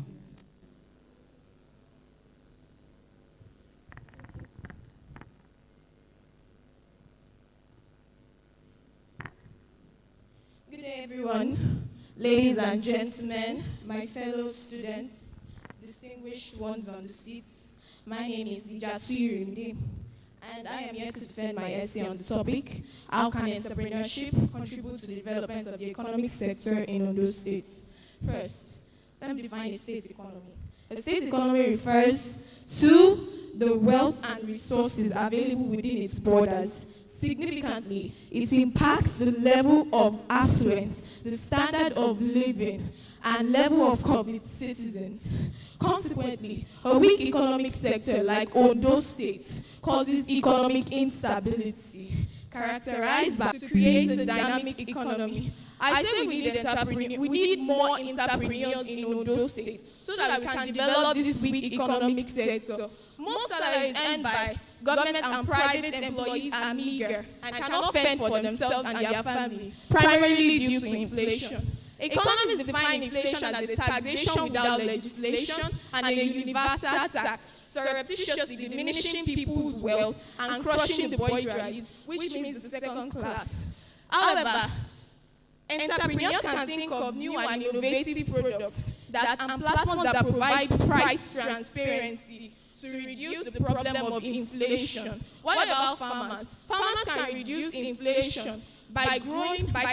[SPEAKER 17] Good day, everyone. Ladies and gentlemen, my fellow students, distinguished ones on the seats, my name is Ejalabi, and I am here to defend my essay on the topic, how can entrepreneurship contribute to the development of the economic sector in Ondo State? First, let me define a state economy. A state economy refers to the wealth and resources available within its borders. Significantly, it impacts the level of affluence, the standard of living, and level of of its citizens. Consequently, a weak economic sector like Ondo State causes economic instability, characterized by to create a dynamic economy. I say we need more entrepreneurs in Ondo State so that we can develop this weak economic sector. Most salaries earned by government and private employees are meager and cannot fend for themselves and their family, primarily due to inflation. Economists define inflation as a taxation without legislation and a universal tax, surreptitiously diminishing people's wealth and crushing the bourgeoisie, which means the second class. However, entrepreneurs can think of new and innovative products and platforms that provide price transparency to reduce the problem of inflation. What about farmers? Farmers can reduce inflation by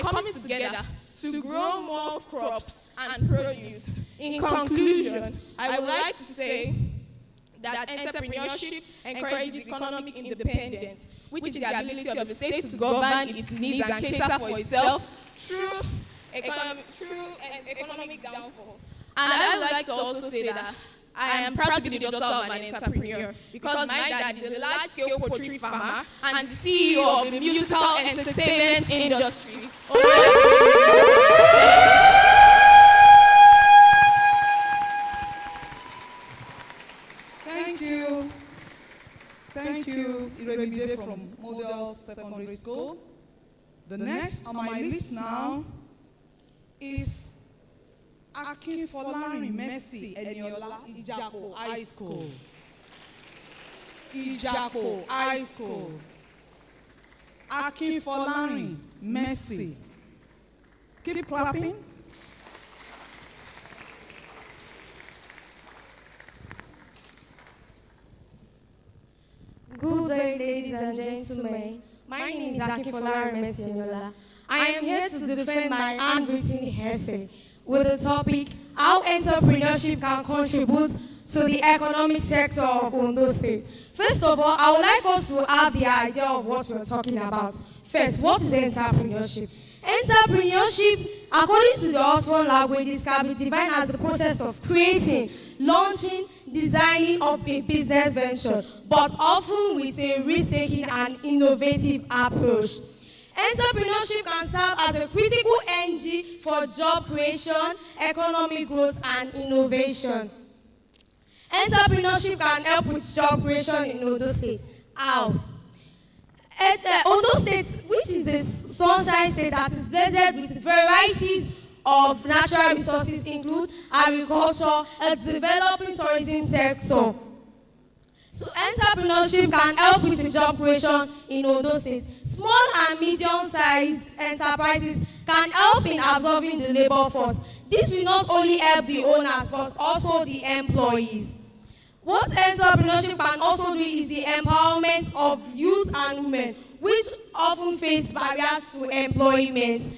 [SPEAKER 17] coming together to grow more crops and produce. In conclusion, I would like to say that entrepreneurship encourages economic independence, which is the ability of the state to govern its needs and cater for itself through economic downfall. And I would like to also say that I am proud to be the daughter of an entrepreneur because my dad is a large-scale poultry farmer and the CEO of the musical entertainment industry.
[SPEAKER 12] Thank you. Thank you, Ejalabi from Model Secondary School. The next on my list now is Akinfolari Mercy Eniola, Ijapo High School. Ijapo High School. Akinfolari Mercy. Keep clapping.
[SPEAKER 18] Good day, ladies and gentlemen. My name is Akinfolari Mercy Eniola. I am here to defend my handwritten essay with the topic, how entrepreneurship can contribute to the economic sector of Ondo State. First of all, I would like us to have the idea of what we're talking about. First, what is entrepreneurship? Entrepreneurship, according to the Oxford languages, can be defined as the process of creating, launching, designing of a business venture, but often with a risk-taking and innovative approach. Entrepreneurship can serve as a critical engine for job creation, economic growth, and innovation. Entrepreneurship can help with job creation in Ondo State. How? Ondo State, which is a sunshine state that is blessed with varieties of natural resources, include agriculture, a developing tourism sector. So entrepreneurship can help with the job creation in Ondo State. Small and medium-sized enterprises can help in absorbing the labor force. This will not only help the owners, but also the employees. What entrepreneurship can also do is the empowerment of youth and women, which often face barriers to employment.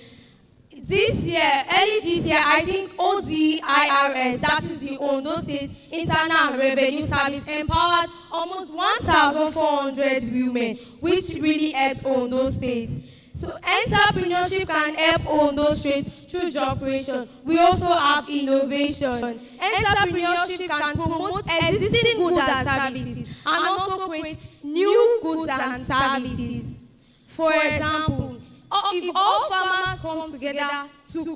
[SPEAKER 18] This year, early this year, I think ODIRS, that is the Ondo State Internal Revenue Service, empowered almost 1,400 women, which really helps Ondo State. So entrepreneurship can help Ondo State through job creation. We also have innovation. Entrepreneurship can promote existing goods and services and also create new goods and services. For example, if all farmers come together to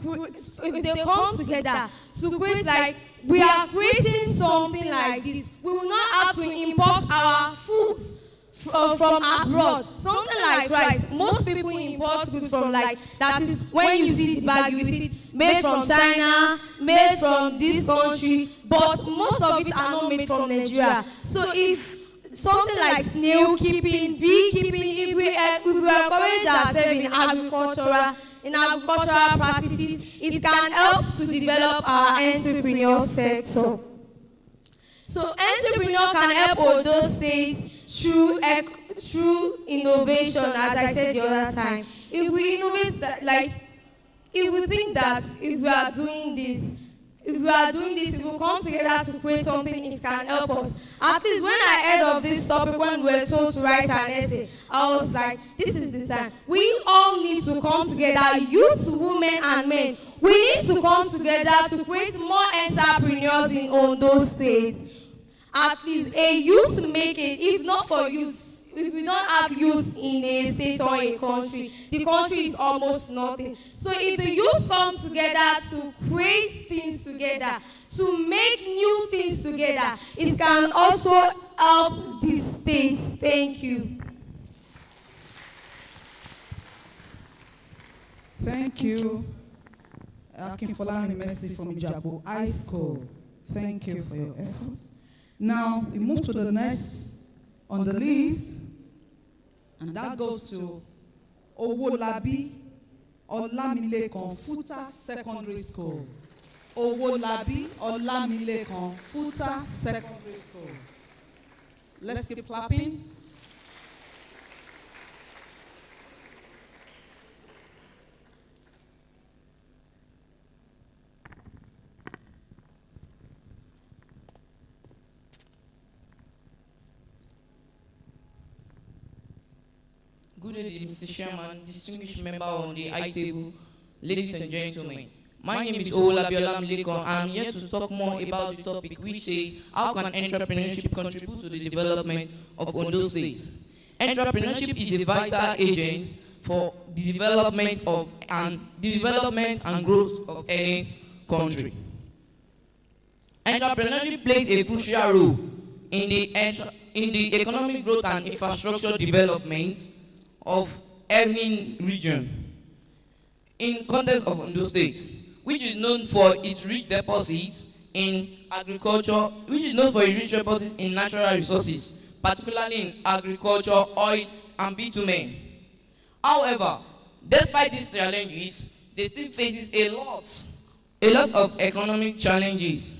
[SPEAKER 18] create like we are creating something like this, we will not have to import our foods from abroad, something like rice. Most people import goods from like, that is, when you see the bag, you see it made from China, made from this country, but most of it are not made from Nigeria. So if something like snail keeping, bee keeping, if we encourage ourselves in agricultural practices, it can help to develop our entrepreneurial sector. So entrepreneur can help Ondo State through innovation, as I said the other time. If we innovate, if we think that if we are doing this, if we will come together to create something, it can help us. At least when I heard of this topic, when we were told to write an essay, I was like, this is the time. We all need to come together, youth, women, and men. We need to come together to create more entrepreneurs in Ondo State. At least a youth to make it, if not for youth, if we don't have youth in a state or a country, the country is almost nothing. So if the youth come together to create things together, to make new things together, it can also help the state. Thank you.
[SPEAKER 12] Thank you. Akinfolani Mercy from Ijabo High School. Thank you for your efforts. Now, we move to the next on the list, and that goes to Ejalabi Olamilekan Futa Secondary School. Ejalabi Olamilekan Futa Secondary School. Let's keep clapping.
[SPEAKER 16] Good evening, Mr. Chairman, distinguished member on the high table, ladies and gentlemen. My name is Ejalabi Olamilekan. I'm here to talk more about the topic which says, how can entrepreneurship contribute to the development of Ondo State? Entrepreneurship is a vital agent for the development and growth of any country. Entrepreneurship plays a crucial role in the economic growth and infrastructure development of any region. In context of Ondo State, which is known for its rich deposits in agriculture, in natural resources, particularly in agriculture, oil, and bitumen. However, despite these challenges, they still faces a lot of economic challenges.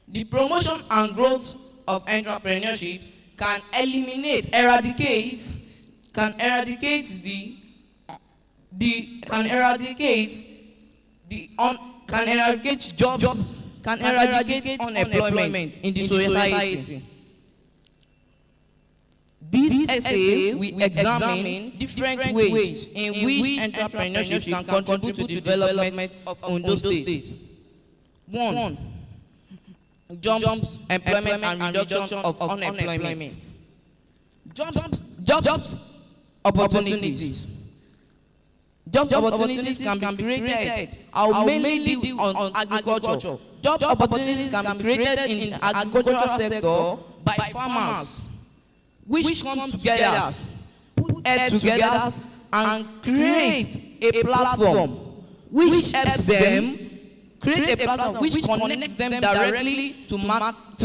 [SPEAKER 16] The promotion and growth of entrepreneurship can eradicate unemployment in the society. This essay will examine different ways in which entrepreneurship can contribute to the development of Ondo State. 1. Jobs, employment, and reduction of unemployment. Jobs opportunities. Job opportunities can be created. I'll mainly deal on agriculture. Job opportunities can be created in the agricultural sector by farmers, which come together, put heads together, and create a platform which helps them create a platform which connects them directly to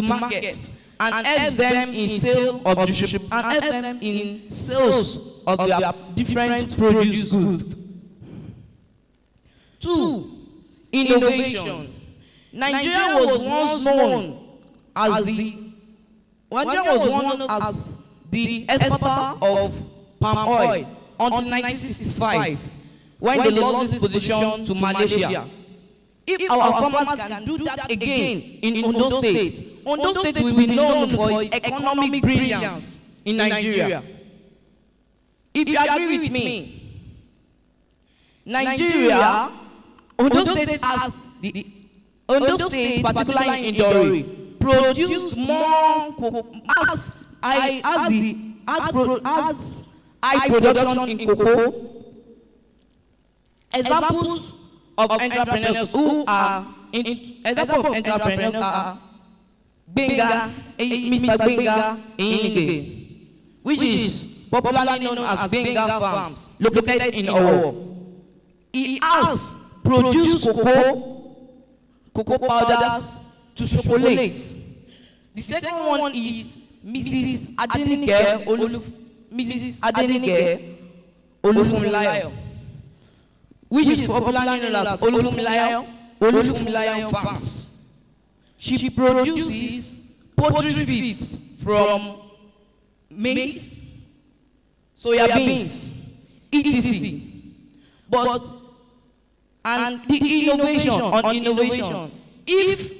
[SPEAKER 16] market and help them in sale of distribution and help them in sales of their different produce goods. 2. Innovation. Nigeria was once known as the exporter of palm oil until 1965, when they lost this position to Malaysia. If our farmers can do that again in Ondo State will be known for its economic brilliance in Nigeria. If you agree with me, Nigeria, Ondo State, particularly in Idori, produced more high production in cocoa. Examples of entrepreneurs who are Benga, Mr. Benga Inge. which is popularly known as Benga Farms, located in Owo. He has produced cocoa powders to chocolate. The second one is Mrs. Adenike Olufunmilayo, which is popularly known as Olufunmilayo Farms. She produces poultry feeds from maize, soya beans, etc. But and the innovation, if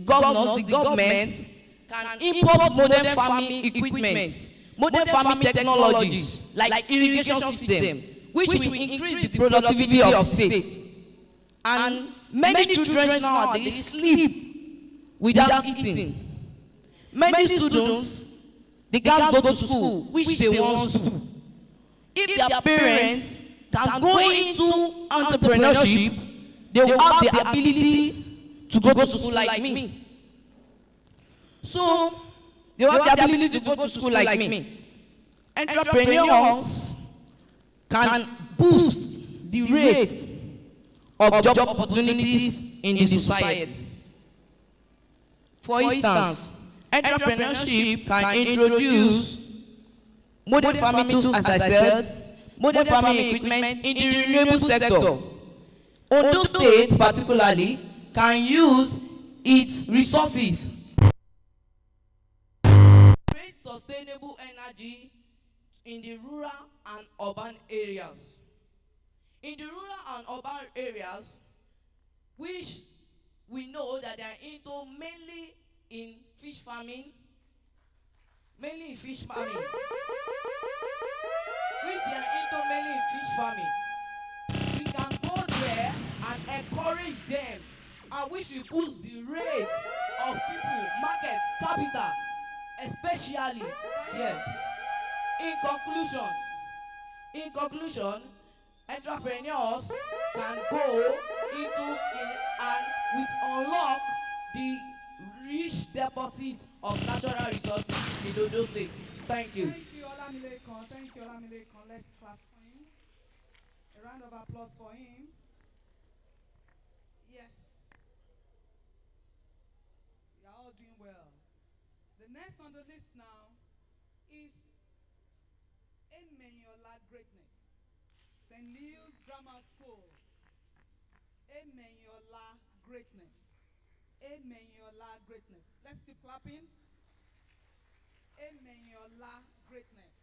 [SPEAKER 16] governors, the government can import modern farming equipment, modern farming technologies like irrigation system, which will increase the productivity of the state. And many children nowadays sleep without eating. Many students, they can't go to school, which they want to. If their parents can go into entrepreneurship, they will have the ability to go to school like me. So, they will have the ability to go to school like me. Entrepreneurs can boost the rate of job opportunities in the society. For instance, entrepreneurship can introduce modern farming tools, as I said, modern farming equipment in the renewable sector. Ondo State particularly can use its resources to create sustainable energy in the rural and urban areas. In the rural and urban areas, which we know that they are into mainly in fish farming, which they are into mainly in fish farming, we can go there and encourage them, and which will boost the rate of people, markets, capital, especially here. In conclusion, entrepreneurs can go into and with unlock the rich deposit of natural resources in Ondo State. Thank you.
[SPEAKER 12] Thank you, Olamilekon. Thank you, Olamilekon. Let's clap for him. A round of applause for him. Yes. You are all doing well. The next on the list now is Emenyola Greatness, St. Leo's Grammar School. Emenyola Greatness. Emenyola Greatness. Let's keep clapping. Emenyola Greatness.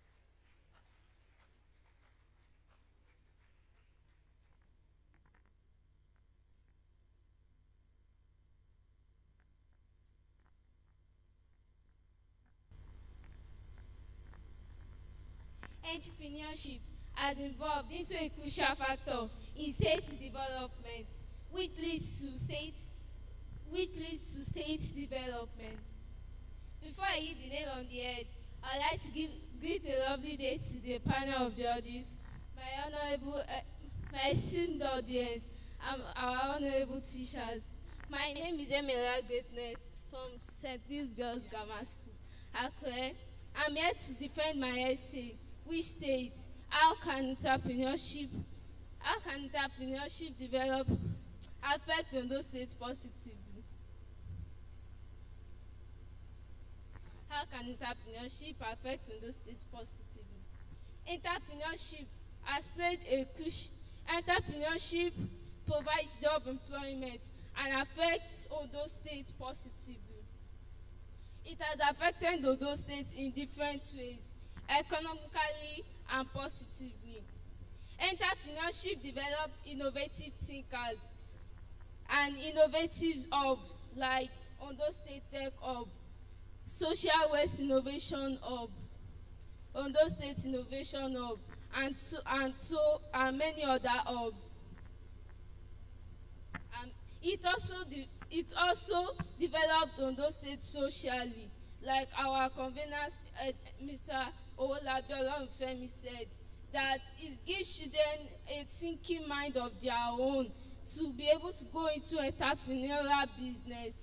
[SPEAKER 18] Entrepreneurship has evolved into a crucial factor in state development, which leads to state development. Before I hit the nail on the head, I'd like to greet a lovely day to the panel of judges, my esteemed audience, and our honorable teachers. My name is Emenyola Greatness from St. Leo's Girls Grammar School, Akure. I'm here to defend my essay, which states how can entrepreneurship develop affect Ondo State positively? How can entrepreneurship affect Ondo State positively? Entrepreneurship has played a crucial. Entrepreneurship provides job employment and affects Ondo State positively. It has affected Ondo State in different ways, economically and positively. Entrepreneurship developed innovative thinkers and innovative hubs like Ondo State Tech Hub, Social Waste Innovation Hub, Ondo State Innovation Hub, and many other hubs. It also developed Ondo State socially, like our convener, Mr. Ejalabi Olorunfemi said, that it gives children a thinking mind of their own to be able to go into entrepreneurial business.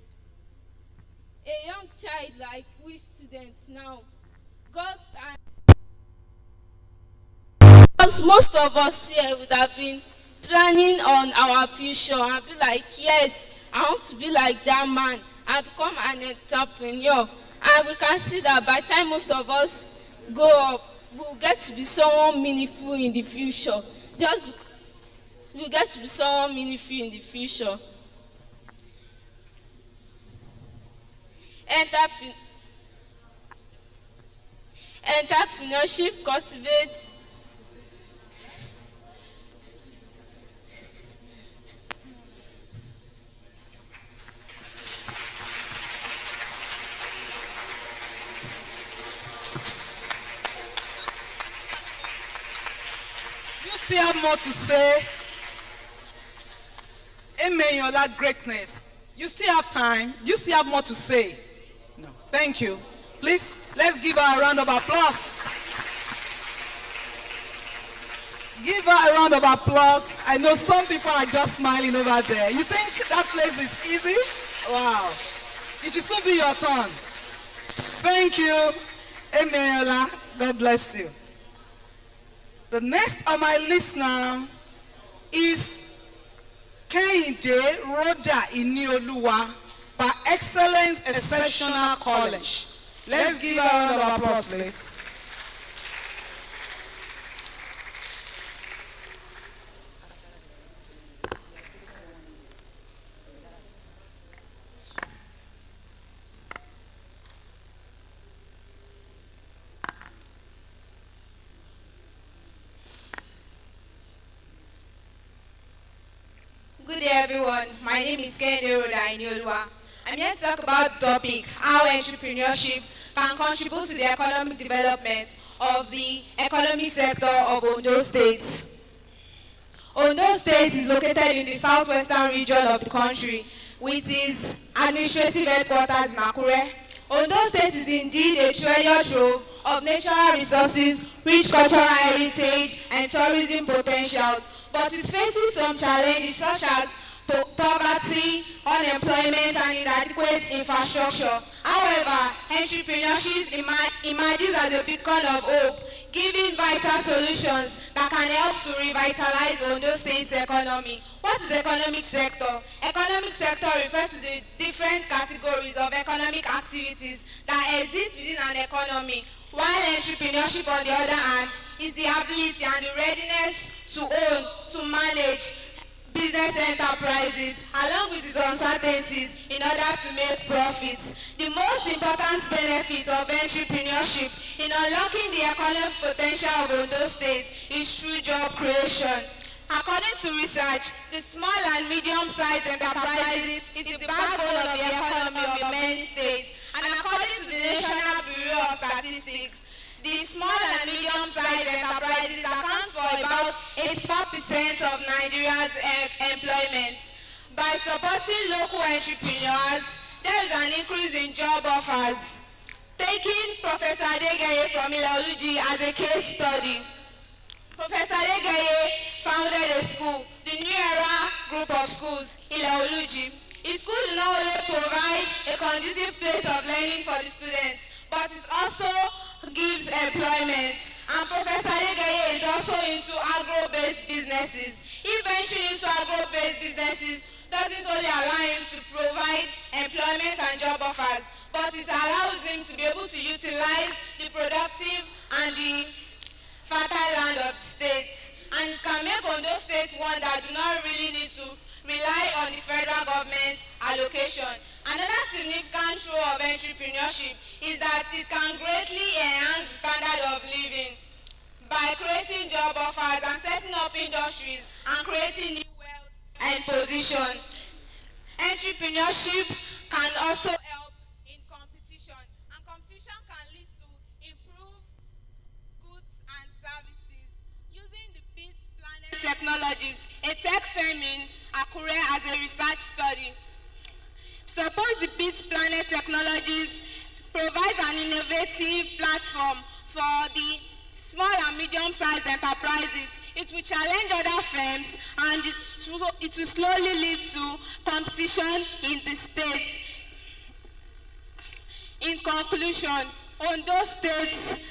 [SPEAKER 18] A young child like we students now
[SPEAKER 19] God and because most of us here would have been planning on our future and be like, yes, I want to be like that man and become an entrepreneur. And we can see that by the time most of us go up, we'll get to be someone meaningful in the future. We'll get to be someone meaningful in the future. Entrepreneurship cultivates
[SPEAKER 20] You still have more to say. Amen, your that greatness. You still have time. You still have more to say. No, thank you. Please, let's give her a round of applause. Give her a round of applause. I know some people are just smiling over there. You think that place is easy? Wow. It will soon be your turn. Thank you, Emeola. God bless you. The next on my list now is Kehinde Rhoda Inioluwa, by Excellence Exceptional College. Let's give her a round of applause, please.
[SPEAKER 21] Good day, everyone. My name is Kehinde Rhoda Inioluwa. I'm here to talk about the topic, how entrepreneurship can contribute to the economic development of the economic sector of Ondo State. Ondo State is located in the southwestern region of the country, with its administrative headquarters in Akure. Ondo State is indeed a treasure trove of natural resources, rich cultural heritage, and tourism potentials, but it faces some challenges such as poverty, unemployment, and inadequate infrastructure. However, entrepreneurship emerges as a beacon of hope, giving vital solutions that can help to revitalize Ondo State's economy. What is the economic sector? Economic sector refers to the different categories of economic activities that exist within an economy, while entrepreneurship, on the other hand, is the ability and the readiness to own, to manage business enterprises along with its uncertainties in order to make profits. The most important benefit of entrepreneurship in unlocking the economic potential of Ondo State is through job creation. According to research, the small and medium-sized enterprises is the backbone of the economy of many states. And according to the National Bureau of Statistics, the small and medium-sized enterprises account for about 84% of Nigeria's employment. By supporting local entrepreneurs, there is an increase in job offers. Taking Professor Adegeye from Ejalabi as a case study, Professor Adegeye founded a school, the New Era Group of Schools, Ejalabi. His school does not only provide a conducive place of learning for the students, but it also gives employment. And Professor Adegeye is also into agro-based businesses. He venturing into agro-based businesses doesn't only allow him to provide employment and job offers, but it allows him to be able to utilize the productive and the fertile land of the state. And it can make Ondo State one that do not really need to rely on the federal government's allocation. Another significant role of entrepreneurship is that it can greatly enhance the standard of living by creating job offers and setting up industries and creating new wealth and position. Entrepreneurship can also help in competition, and competition can lead to improved goods and services. Using the Beat Planet technologies, a tech firm in Akure as a research study. Suppose the Beat Planet technologies provides an innovative platform for the small and medium-sized enterprises. It will challenge other firms and it will slowly lead to competition in the state. In conclusion,
[SPEAKER 19] Ondo State.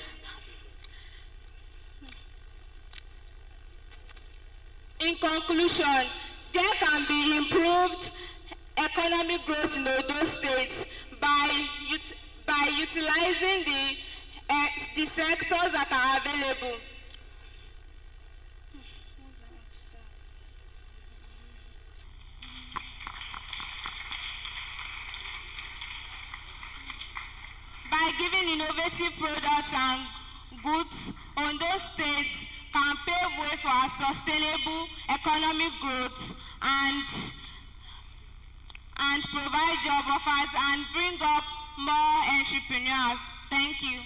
[SPEAKER 19] In conclusion, there can be improved economic growth in Ondo State by utilizing the sectors that are available. By giving innovative products and goods, Ondo State can pave way for a sustainable economic growth and provide job offers and bring up more entrepreneurs. Thank you.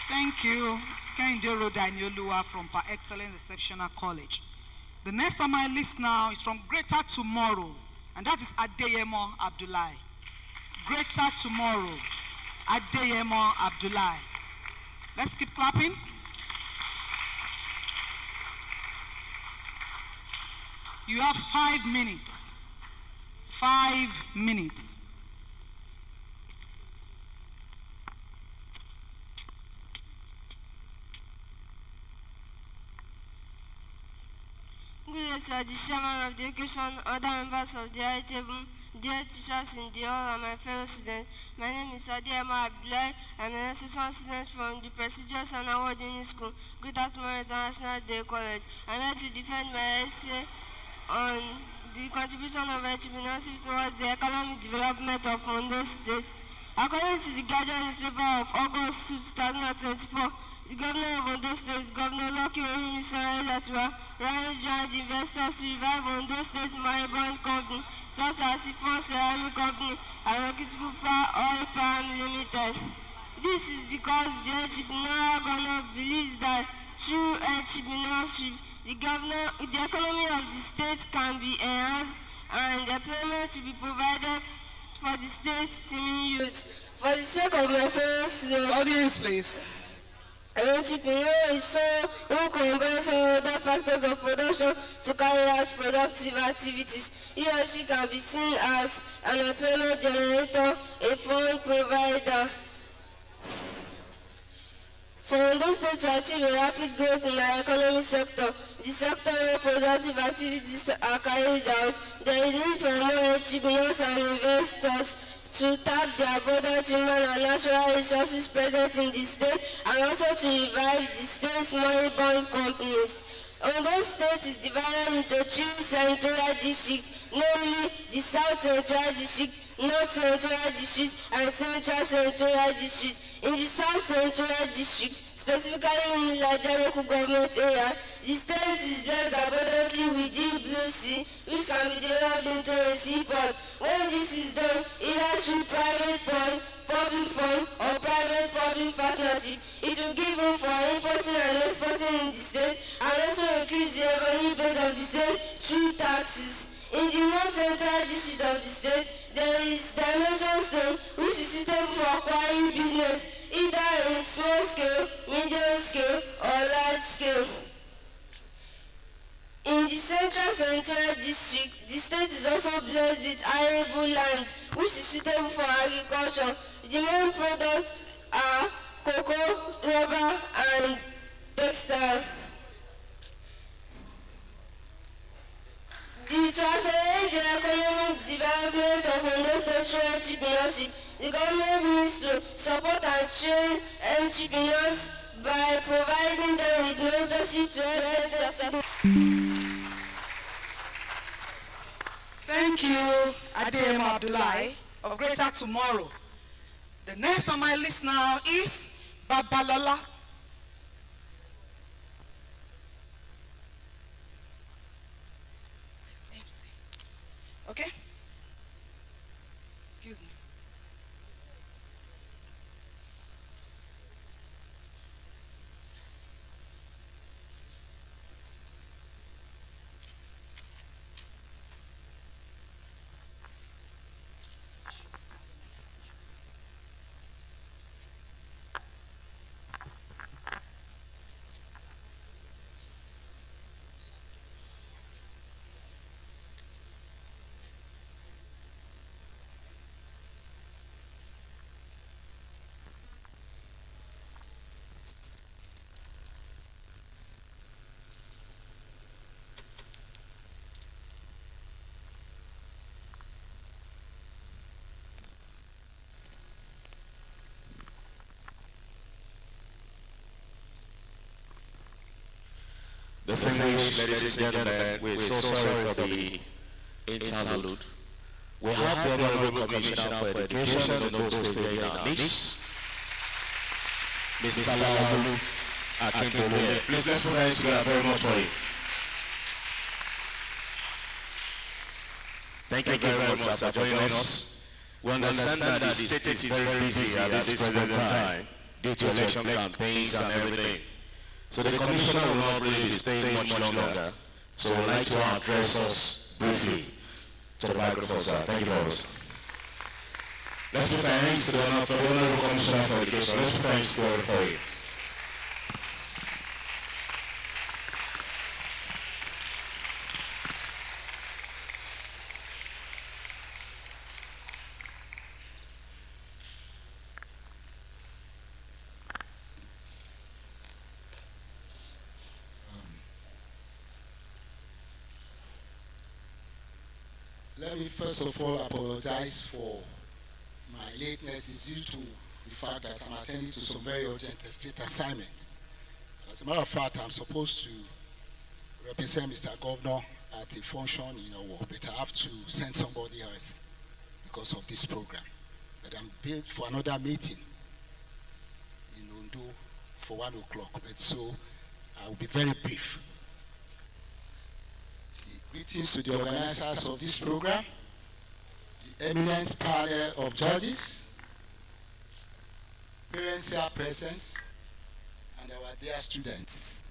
[SPEAKER 20] Thank you, Kehinde Danielua from Par Excellence Exceptional College. The next on my list now is from Greater Tomorrow, and that is Adeyemo Abdullahi. Greater Tomorrow, Adeyemo Abdullahi. Let's keep clapping. You have 5 minutes. 5 minutes.
[SPEAKER 1] Good day, sir, the chairman of the education, other members of the high table, dear teachers in the hall, and my fellow students. My name is Adeyemo Abdullahi. I'm an assistant student from the prestigious and award-winning school, Greater Tomorrow International Day College. I'm here to defend my essay on the contribution of entrepreneurship towards the economic development of Ondo State. According to the Guardian newspaper of August 2024, the governor of Ondo State, Governor Lucky Orimisola, ran joined investors to revive Ondo State Maribond Company, such as the Fon Ceramic Company and Okitipu Oil Palm Limited. This is because the entrepreneurial governor believes that through entrepreneurship, the economy of the state can be enhanced and employment will be provided for the state's teeming youth. For the sake of my fellow students,
[SPEAKER 20] audience, please.
[SPEAKER 1] An entrepreneur is someone who combines all other factors of production to carry out productive activities. He or she can be seen as an employment generator, a fund provider. For Ondo State to achieve a rapid growth in our economic sector, the sector where productive activities are carried out, there is need for more entrepreneurs and investors to tap the abundant human and natural resources present in the state and also to revive the state's money-bound companies. Ondo State is divided into 3 senatorial districts, namely the South Senatorial District, North Senatorial District, and Central Senatorial District. In the South Senatorial District, specifically in the Ilaja local government area, the state is blessed abundantly with deep blue sea, which can be developed into a seaport. When this is done, either through private fund, public fund, or private-public partnership, it will give room for importing and exporting in the state and also increase the revenue base of the state through taxes. In the North Central District of the state, there is dimension stone which is suitable for acquiring business, either in small scale, medium scale, or large scale. In the Central Senatorial District, the state is also blessed with arable land, which is suitable for agriculture. The main products are cocoa, rubber, and textile. To accelerate the economic development of Ondo State through entrepreneurship, the government needs to support and train entrepreneurs by providing them with mentorship to help them succeed.
[SPEAKER 20] Thank you, Adeyemo Abdullahi of Greater Tomorrow. The next on my list now is Babalola. Okay? Excuse me.
[SPEAKER 3] Distinguished ladies and gentlemen, we're so sorry for the interlude. We have the Honorable Commissioner for Education in Ondo State in our midst, Mr. Lalalu Akinbole. Please let's put hands together very much for him. Thank you very much, sir, for joining us. We understand that the state is very busy at this present time due to election campaigns and everything. So the Commissioner will not really be staying much longer. So we'd like to address us briefly to the microphone, sir. Thank you very much. Let's put our hands together for the Honorable Commissioner for Education. Let's put our hands together for you.
[SPEAKER 5] Let me first of all apologize for my lateness. It's due to the fact that I'm attending to some very urgent estate assignment. As a matter of fact, I'm supposed to represent Mr. Governor at a function in our work, but I have to send somebody else because of this program. But I'm billed for another meeting in Ondo for 1 o'clock. But so I'll be very brief. Greetings to the organizers of this program, the eminent panel of judges, parents here present, and our dear students.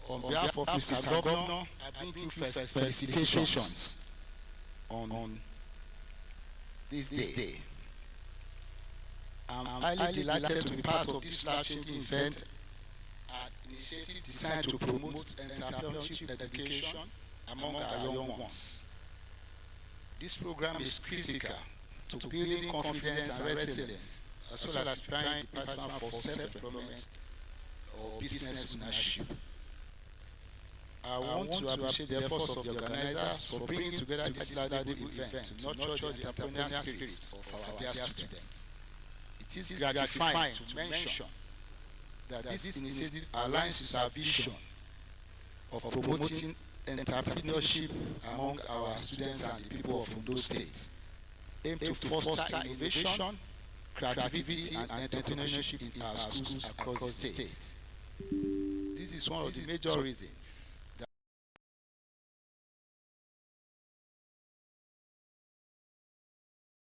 [SPEAKER 5] On behalf of Mr. Governor, I bring you felicitations on this day. I'm highly delighted to be part of this life-changing event, an initiative designed to promote entrepreneurship education among our young ones. This program is critical to building confidence and resilience, as well as preparing the person for self-employment or business ownership. I want to appreciate the efforts of the organizers for bringing together this laudable event to nurture the entrepreneurial spirit of our dear students. It is gratifying to mention that this initiative aligns with our vision of promoting entrepreneurship among our students and the people of Ondo State, aim to foster innovation, creativity, and entrepreneurship in our schools across the state. This is one of the major reasons